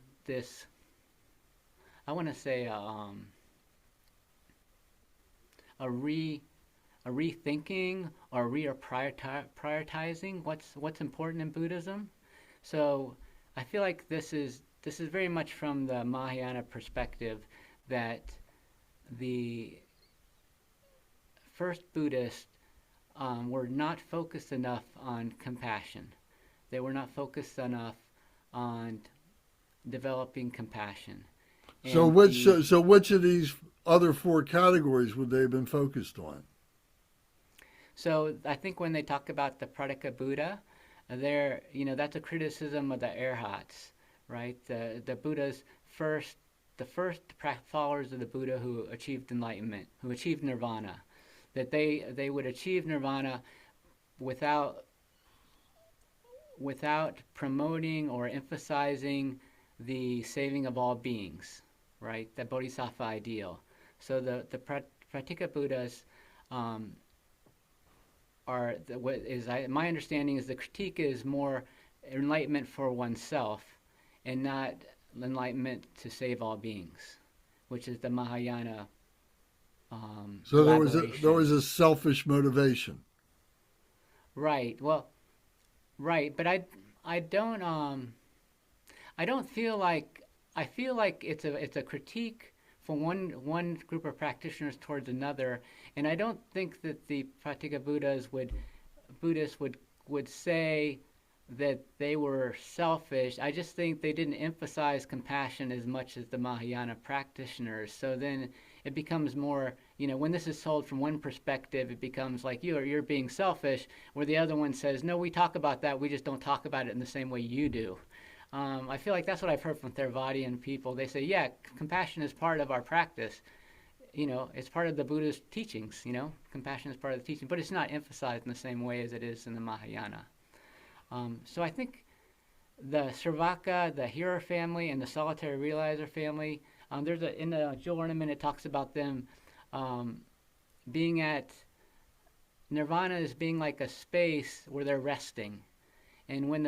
I want to say a re a rethinking or prioritizing what's important in Buddhism. So I feel like this is very much from the Mahayana perspective that the first Buddhists were not focused enough on compassion. They were not focused enough on developing compassion. So And which the so which of these other four categories would they have been focused on? So I think when they talk about the Pradika Buddha, that's a criticism of the Arhats, right? The Buddha's the first followers of the Buddha who achieved enlightenment, who achieved nirvana, that they would achieve nirvana without promoting or emphasizing the saving of all beings, right? The Bodhisattva ideal. So the Pratika Buddhas um, my understanding is the critique is more enlightenment for oneself and not enlightenment to save all beings, which is the Mahayana So there was elaboration. a selfish motivation. Right. Well, right, but I don't feel like I feel like it's a critique from one group of practitioners towards another, and I don't think that the Pratika Buddhists would say that they were selfish. I just think they didn't emphasize compassion as much as the Mahayana practitioners. So then it becomes more, when this is told from one perspective, it becomes like you're being selfish, where the other one says, no, we talk about that, we just don't talk about it in the same way you do. I feel like that's what I've heard from Theravadian people. They say, yeah, compassion is part of our practice. It's part of the Buddha's teachings. Compassion is part of the teaching, but it's not emphasized in the same way as it is in the Mahayana. So I think the Sravaka, the Hero family, and the Solitary Realizer family, in the Jewel Ornament it talks about them being at Nirvana as being like a space where they're resting, and when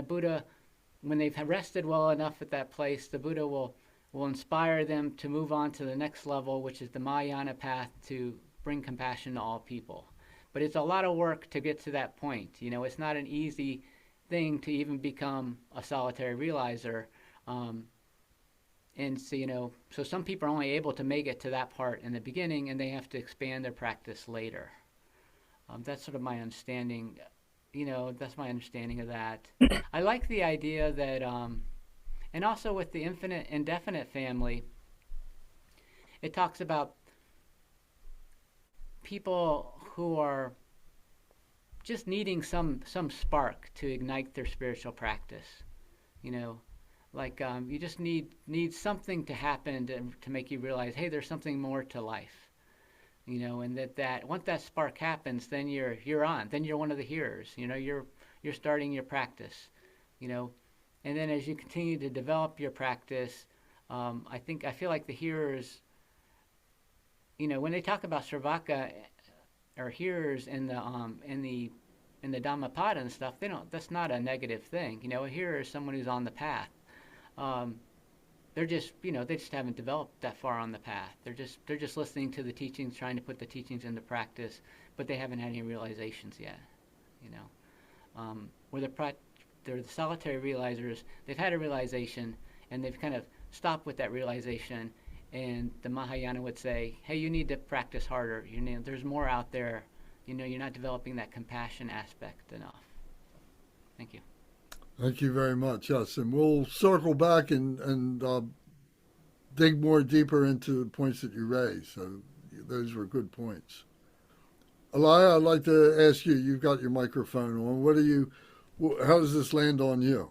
they've rested well enough at that place, the Buddha will inspire them to move on to the next level, which is the Mahayana path to bring compassion to all people. but it's a lot of work to get to that point. It's not an easy thing to even become a solitary realizer. And so, so some people are only able to make it to that part in the beginning, and they have to expand their practice later. That's sort of my understanding. That's my understanding of that. I like the idea that, and also with the indefinite family, it talks about people who are just needing some spark to ignite their spiritual practice. Like you just need something to happen to make you realize, hey, there's something more to life. And that once that spark happens, then you're on. Then you're one of the hearers. You're starting your practice. And then as you continue to develop your practice, I feel like the hearers, when they talk about Sravaka or hearers in the Dhammapada and stuff, that's not a negative thing. A hearer is someone who's on the path. They're just, they just haven't developed that far on the path. They're just listening to the teachings, trying to put the teachings into practice, but they haven't had any realizations yet. Where they're the solitary realizers, they've had a realization, and they've kind of stopped with that realization. And the Mahayana would say, hey, you need to practice harder. There's more out there. You're not developing that compassion aspect enough. Thank you. Thank you very much. Yes, and we'll circle back and dig more deeper into the points that you raised. So those were good points. Alaya, I'd like to ask you. You've got your microphone on. How does this land on you?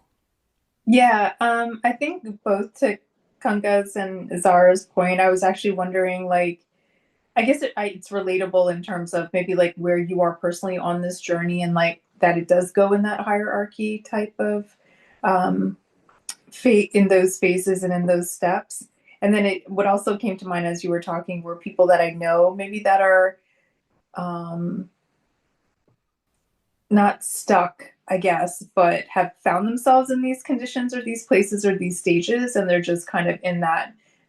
Yeah, I think both to Kanga's and Zara's point, I was actually wondering, like, I guess it's relatable in terms of maybe like where you are personally on this journey, and like that it does go in that hierarchy type of fate in those phases and in those steps. And then what also came to mind as you were talking were people that I know maybe that are not stuck, I guess, but have found themselves in these conditions or these places or these stages, and they're just kind of in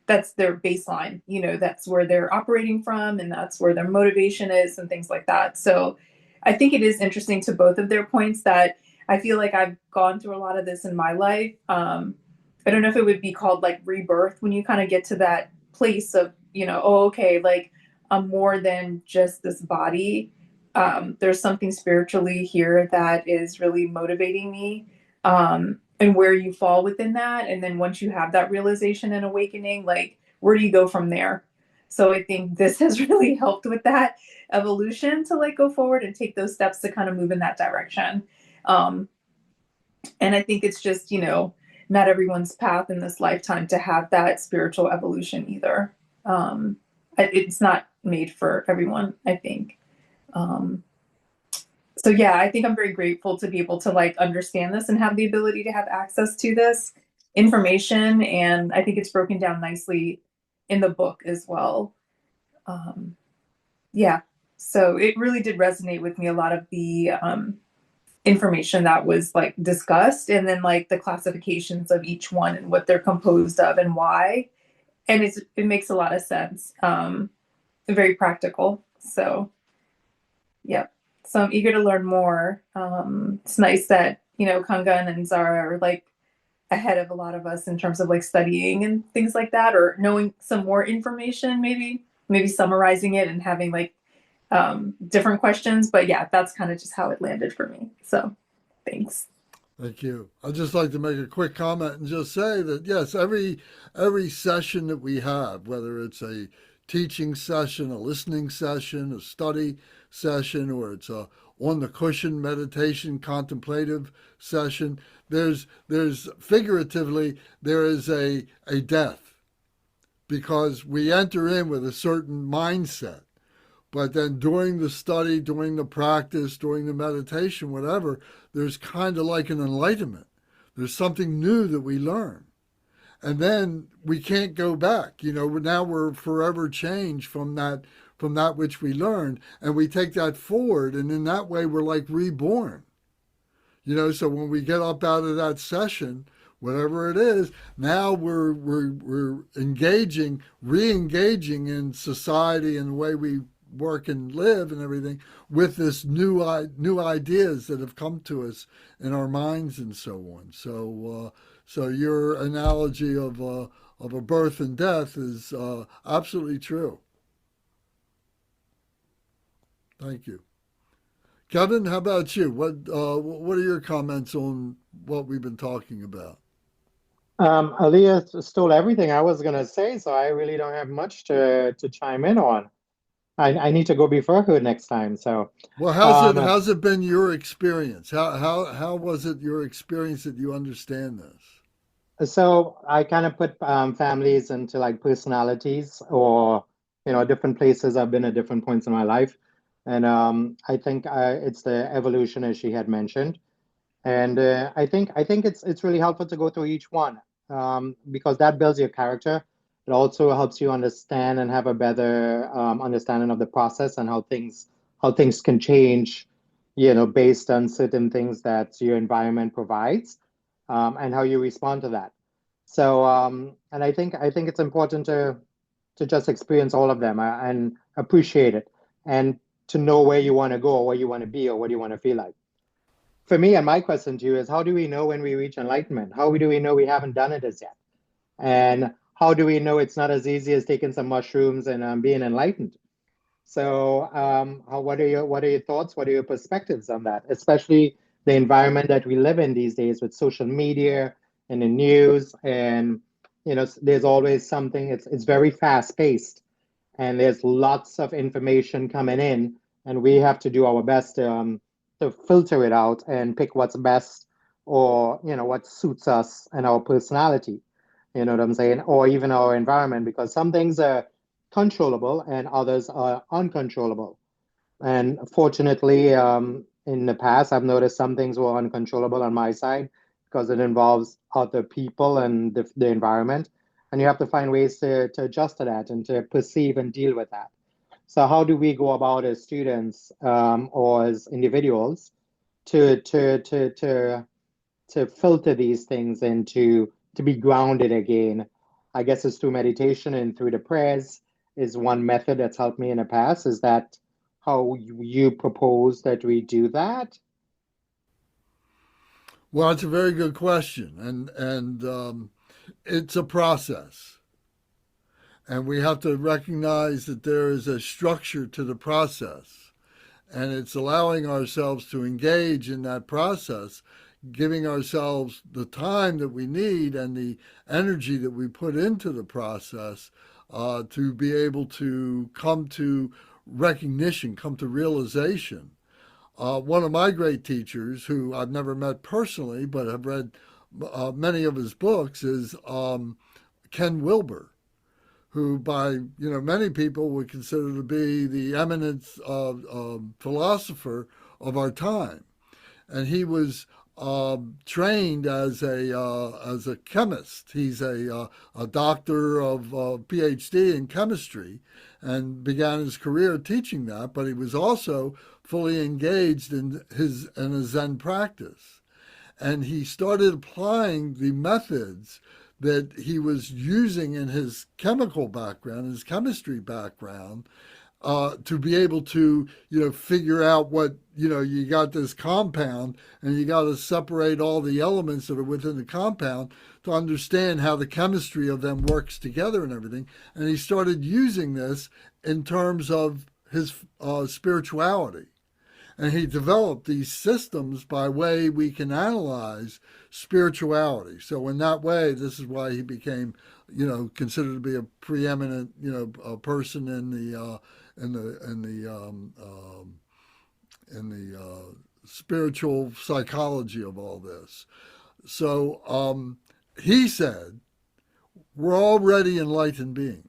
that's their baseline, that's where they're operating from, and that's where their motivation is and things like that. So I think it is interesting to both of their points that I feel like I've gone through a lot of this in my life. I don't know if it would be called like rebirth when you kind of get to that place of, oh, okay, like I'm more than just this body. There's something spiritually here that is really motivating me, and where you fall within that. And then once you have that realization and awakening, like, where do you go from there? So I think this has really helped with that evolution to like go forward and take those steps to kind of move in that direction. And I think it's just, not everyone's path in this lifetime to have that spiritual evolution either. It's not made for everyone, I think. So yeah, I think I'm very grateful to be able to like understand this and have the ability to have access to this information. And I think it's broken down nicely in the book as well. Yeah, so it really did resonate with me, a lot of the information that was like discussed, and then like the classifications of each one and what they're composed of and why. And it makes a lot of sense. Very practical. So yeah. So I'm eager to learn more. It's nice that, Kangan and Zara are like ahead of a lot of us in terms of like studying and things like that, or knowing some more information, maybe summarizing it and having like different questions. But yeah, that's kind of just how it landed for me. So thanks. Thank you. I'd just like to make a quick comment and just say that, yes, every session that we have, whether it's a teaching session, a listening session, a study session, or it's a on the cushion meditation contemplative session, there's figuratively, there is a death, because we enter in with a certain mindset. But then during the study, during the practice, during the meditation, whatever, there's kind of like an enlightenment. There's something new that we learn. And then we can't go back. Now we're forever changed from that which we learned, and we take that forward, and in that way we're like reborn. So when we get up out of that session, whatever it is, now we're re-engaging in society and the way we work and live and everything with this new ideas that have come to us in our minds and so on. So your analogy of a birth and death is absolutely true. Thank you. Kevin, how about you? What are your comments on what we've been talking about? Aaliyah stole everything I was going to say, so I really don't have much to chime in on. I need to go before her next time. So, well, how's it been your experience? How was it your experience that you understand this? So I kind of put families into like personalities, or different places I've been at different points in my life, and I think it's the evolution as she had mentioned. And I think it's really helpful to go through each one, because that builds your character. It also helps you understand and have a better understanding of the process and how things can change, based on certain things that your environment provides, and how you respond to that. So, and I think it's important to just experience all of them and appreciate it, and to know where you want to go, or where you want to be, or what you want to feel like. For me, and my question to you is, how do we know when we reach enlightenment? How do we know we haven't done it as yet? And how do we know it's not as easy as taking some mushrooms and being enlightened? So what are your thoughts? What are your perspectives on that? Especially the environment that we live in these days with social media and the news, and there's always something. It's very fast paced, and there's lots of information coming in, and we have to do our best to filter it out and pick what's best, or what suits us and our personality. You know what I'm saying? Or even our environment, because some things are controllable and others are uncontrollable. And fortunately, in the past, I've noticed some things were uncontrollable on my side because it involves other people and the environment. And you have to find ways to adjust to that and to perceive and deal with that. So how do we go about as students or as individuals to filter these things and to be grounded again? I guess it's through meditation and through the prayers is one method that's helped me in the past. Is that how you propose that we do that? Well, it's a very good question, and it's a process. And we have to recognize that there is a structure to the process, and it's allowing ourselves to engage in that process, giving ourselves the time that we need and the energy that we put into the process to be able to come to recognition, come to realization. One of my great teachers, who I've never met personally but have read many of his books, is Ken Wilber, who by many people would consider to be the eminent philosopher of our time, and he was trained as a chemist. He's a doctor of PhD in chemistry, and began his career teaching that. But he was also fully engaged in his Zen practice, and he started applying the methods that he was using in his chemical background, his chemistry background, to be able to, figure out what, you got this compound and you got to separate all the elements that are within the compound to understand how the chemistry of them works together and everything. And he started using this in terms of his spirituality. And he developed these systems by way we can analyze spirituality. So in that way, this is why he became, considered to be a preeminent, a person in the spiritual psychology of all this. So he said, we're already enlightened beings.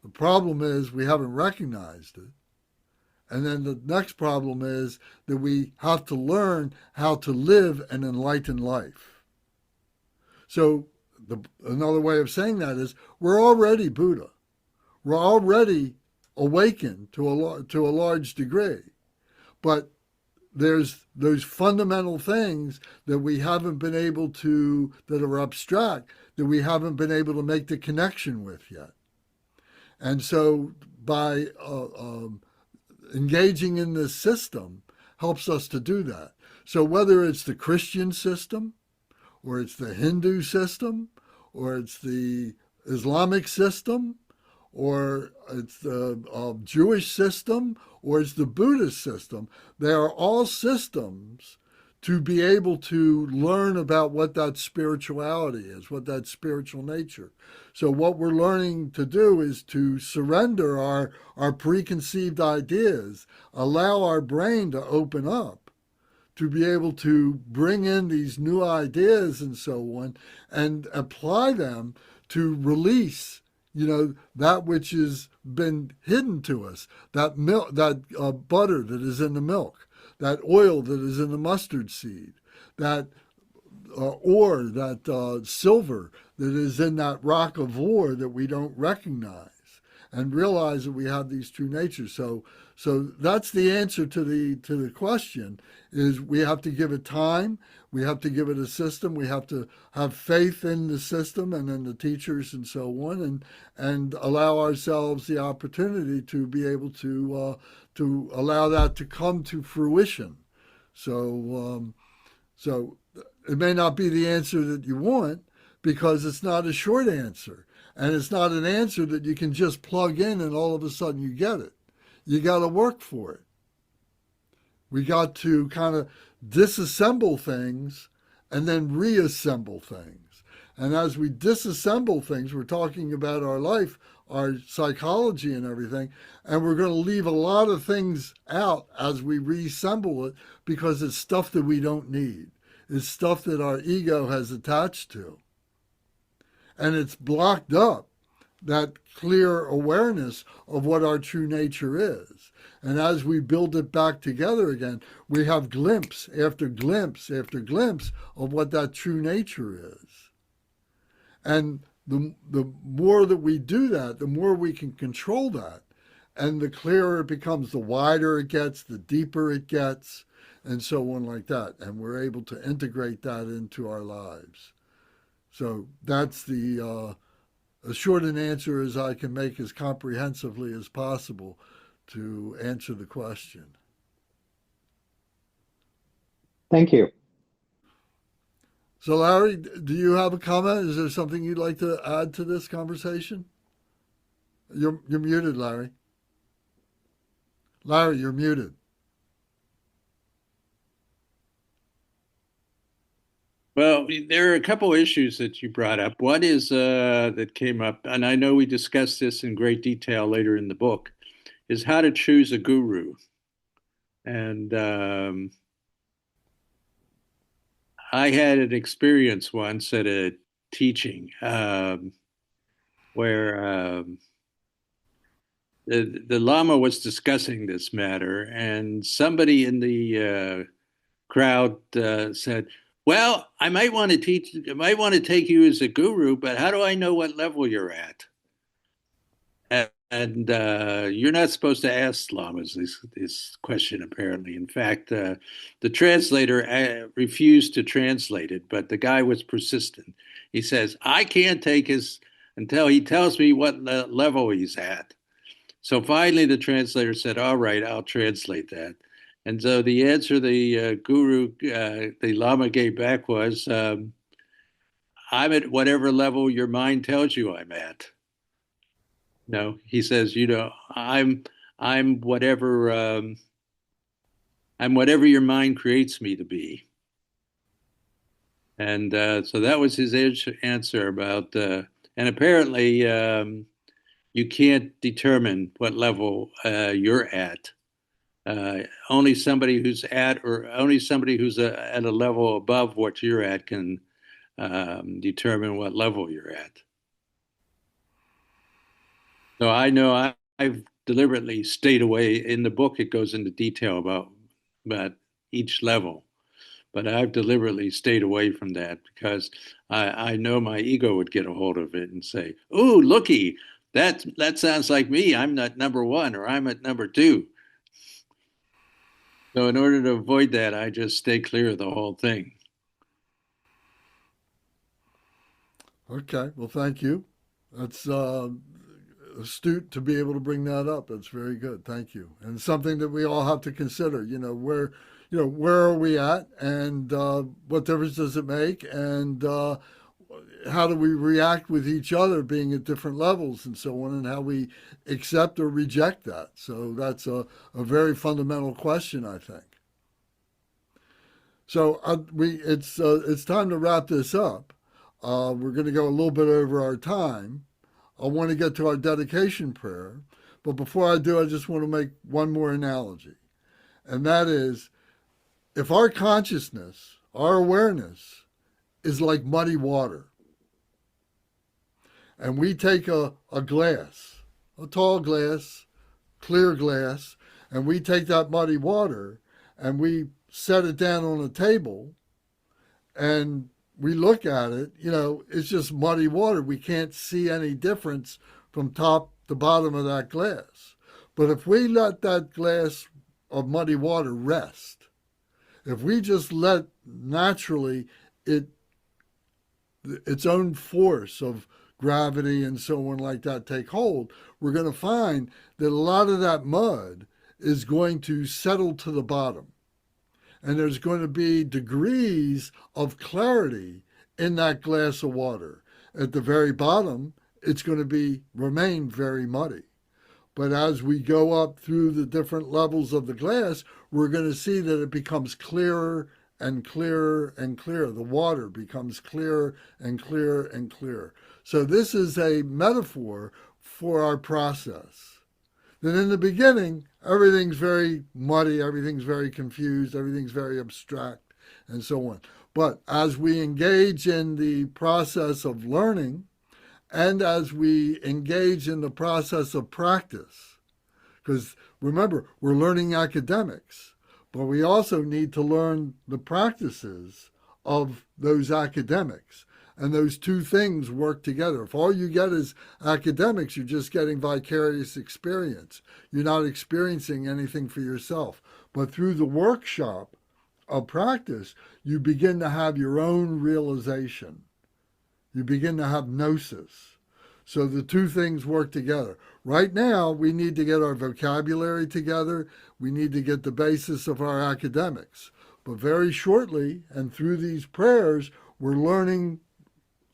The problem is we haven't recognized it. And then the next problem is that we have to learn how to live an enlightened life. So another way of saying that is we're already Buddha. We're already awakened to a large degree. But there's those fundamental things that we haven't been able to, that are abstract, that we haven't been able to make the connection with yet. And so by engaging in this system helps us to do that. So whether it's the Christian system, or it's the Hindu system, or it's the Islamic system, or it's the Jewish system, or it's the Buddhist system, they are all systems to be able to learn about what that spirituality is, what that spiritual nature. So what we're learning to do is to surrender our preconceived ideas, allow our brain to open up, to be able to bring in these new ideas and so on, and apply them to release, that which has been hidden to us, that milk, that butter that is in the milk, that oil that is in the mustard seed, that ore, that silver that is in that rock of ore that we don't recognize, and realize that we have these true natures. So that's the answer to the question, is we have to give it time, we have to give it a system, we have to have faith in the system and in the teachers and so on, and allow ourselves the opportunity to be able to allow that to come to fruition. So it may not be the answer that you want, because it's not a short answer. And it's not an answer that you can just plug in and all of a sudden you get it. You got to work for it. We got to kind of disassemble things and then reassemble things. And as we disassemble things, we're talking about our life, our psychology and everything, and we're going to leave a lot of things out as we reassemble it, because it's stuff that we don't need. It's stuff that our ego has attached to. And it's blocked up that clear awareness of what our true nature is. And as we build it back together again, we have glimpse after glimpse after glimpse of what that true nature is. And the more that we do that, the more we can control that. And the clearer it becomes, the wider it gets, the deeper it gets, and so on like that. And we're able to integrate that into our lives. So that's as short an answer as I can make, as comprehensively as possible, to answer the question. Thank you. So Larry, do you have a comment? Is there something you'd like to add to this conversation? You're muted, Larry. Larry, you're muted. Well, there are a couple issues that you brought up. One is that came up, and I know we discussed this in great detail later in the book, is how to choose a guru. And I had an experience once at a teaching where the Lama was discussing this matter, and somebody in the crowd said, well, I might want to take you as a guru, but how do I know what level you're at? And you're not supposed to ask lamas this question, apparently. In fact, the translator refused to translate it, but the guy was persistent. He says, I can't take his until he tells me what level he's at. So finally, the translator said, all right, I'll translate that. And so the answer the the Lama gave back was, I'm at whatever level your mind tells you I'm at. No, he says, I'm whatever your mind creates me to be. And so that was his answer about, and apparently you can't determine what level you're at. Only somebody who's at a level above what you're at can determine what level you're at. So I know I've deliberately stayed away. In the book, it goes into detail about each level, but I've deliberately stayed away from that because I know my ego would get a hold of it and say, "Ooh, looky, that sounds like me. I'm at number 1 or I'm at number 2." So in order to avoid that, I just stay clear of the whole thing. Okay, well, thank you. That's astute to be able to bring that up. That's very good. Thank you. And something that we all have to consider, where are we at, and what difference does it make, and how do we react with each other being at different levels and so on, and how we accept or reject that. So that's a very fundamental question, I think. So it's time to wrap this up. We're going to go a little bit over our time. I want to get to our dedication prayer, but before I do, I just want to make one more analogy, and that is, if our consciousness, our awareness, is like muddy water, and we take a glass, a tall glass, clear glass, and we take that muddy water and we set it down on a table and we look at it, it's just muddy water. We can't see any difference from top to bottom of that glass. But if we let that glass of muddy water rest, if we just let naturally its own force of gravity and so on like that take hold, we're going to find that a lot of that mud is going to settle to the bottom. And there's going to be degrees of clarity in that glass of water. At the very bottom, it's going to remain very muddy. But as we go up through the different levels of the glass, we're going to see that it becomes clearer and clearer and clearer. The water becomes clearer and clearer and clearer. So this is a metaphor for our process. That in the beginning, everything's very muddy, everything's very confused, everything's very abstract, and so on. But as we engage in the process of learning, and as we engage in the process of practice, because remember, we're learning academics, but we also need to learn the practices of those academics. And those two things work together. If all you get is academics, you're just getting vicarious experience. You're not experiencing anything for yourself. But through the workshop of practice, you begin to have your own realization. You begin to have gnosis. So the two things work together. Right now, we need to get our vocabulary together. We need to get the basis of our academics. But very shortly, and through these prayers, we're learning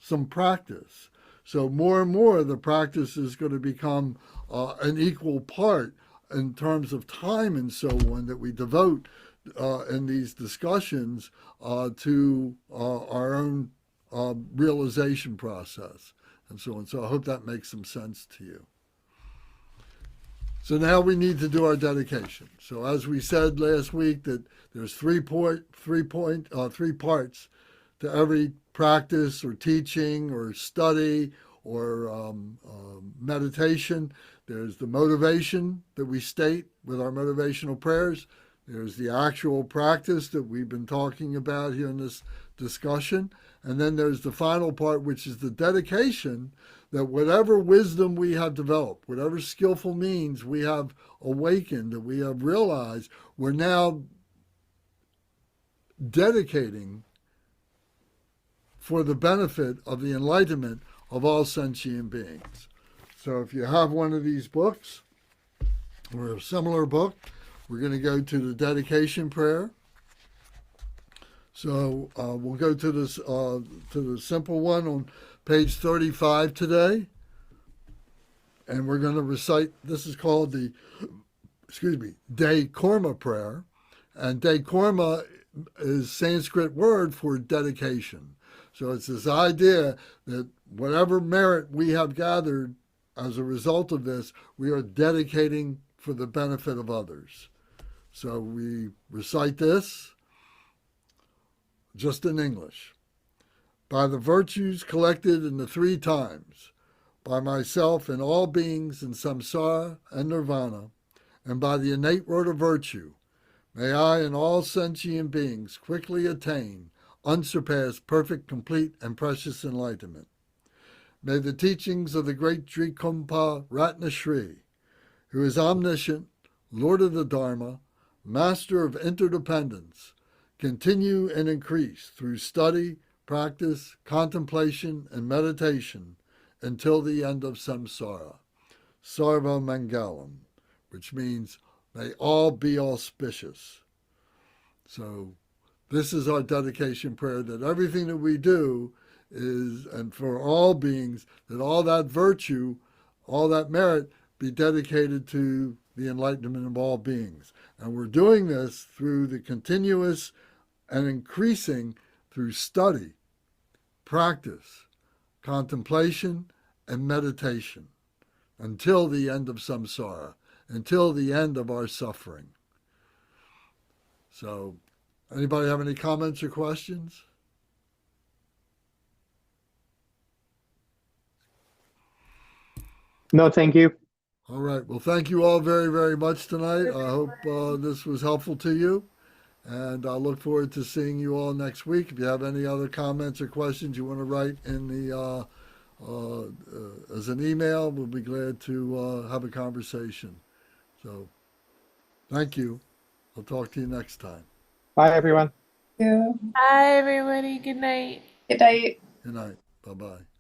some practice. So more and more, the practice is going to become an equal part in terms of time and so on that we devote in these discussions to our own realization process and so on. So I hope that makes some sense to you. So now we need to do our dedication. So as we said last week, that there's three parts to every practice or teaching or study or meditation. There's the motivation that we state with our motivational prayers. There's the actual practice that we've been talking about here in this discussion. And then there's the final part, which is the dedication, that whatever wisdom we have developed, whatever skillful means we have awakened, that we have realized, we're now dedicating for the benefit of the enlightenment of all sentient beings. So if you have one of these books, or a similar book, we're going to go to the dedication prayer. So we'll go to this to the simple one on page 35 today. And we're going to recite, this is called the, De Korma prayer. And De Korma is Sanskrit word for dedication. So it's this idea that whatever merit we have gathered as a result of this, we are dedicating for the benefit of others. So we recite this just in English. By the virtues collected in the three times, by myself and all beings in samsara and nirvana, and by the innate road of virtue, may I and all sentient beings quickly attain unsurpassed, perfect, complete, and precious enlightenment. May the teachings of the great Drikungpa Ratnashri, who is omniscient, Lord of the Dharma, master of interdependence, continue and increase through study, practice, contemplation, and meditation until the end of samsara. Sarva Mangalam, which means may all be auspicious. So this is our dedication prayer, that everything that we do is, and for all beings, that all that virtue, all that merit be dedicated to the enlightenment of all beings. And we're doing this through the continuous and increasing through study, practice, contemplation, and meditation until the end of samsara, until the end of our suffering. So, anybody have any comments or questions? No, thank you. All right. Well, thank you all very, very much tonight. I hope this was helpful to you. And I look forward to seeing you all next week. If you have any other comments or questions you want to write in the as an email, we'll be glad to have a conversation. So, thank you. I'll talk to you next time. Bye, everyone. Yeah. Bye, everybody. Good night. Good night. Good night. Bye-bye.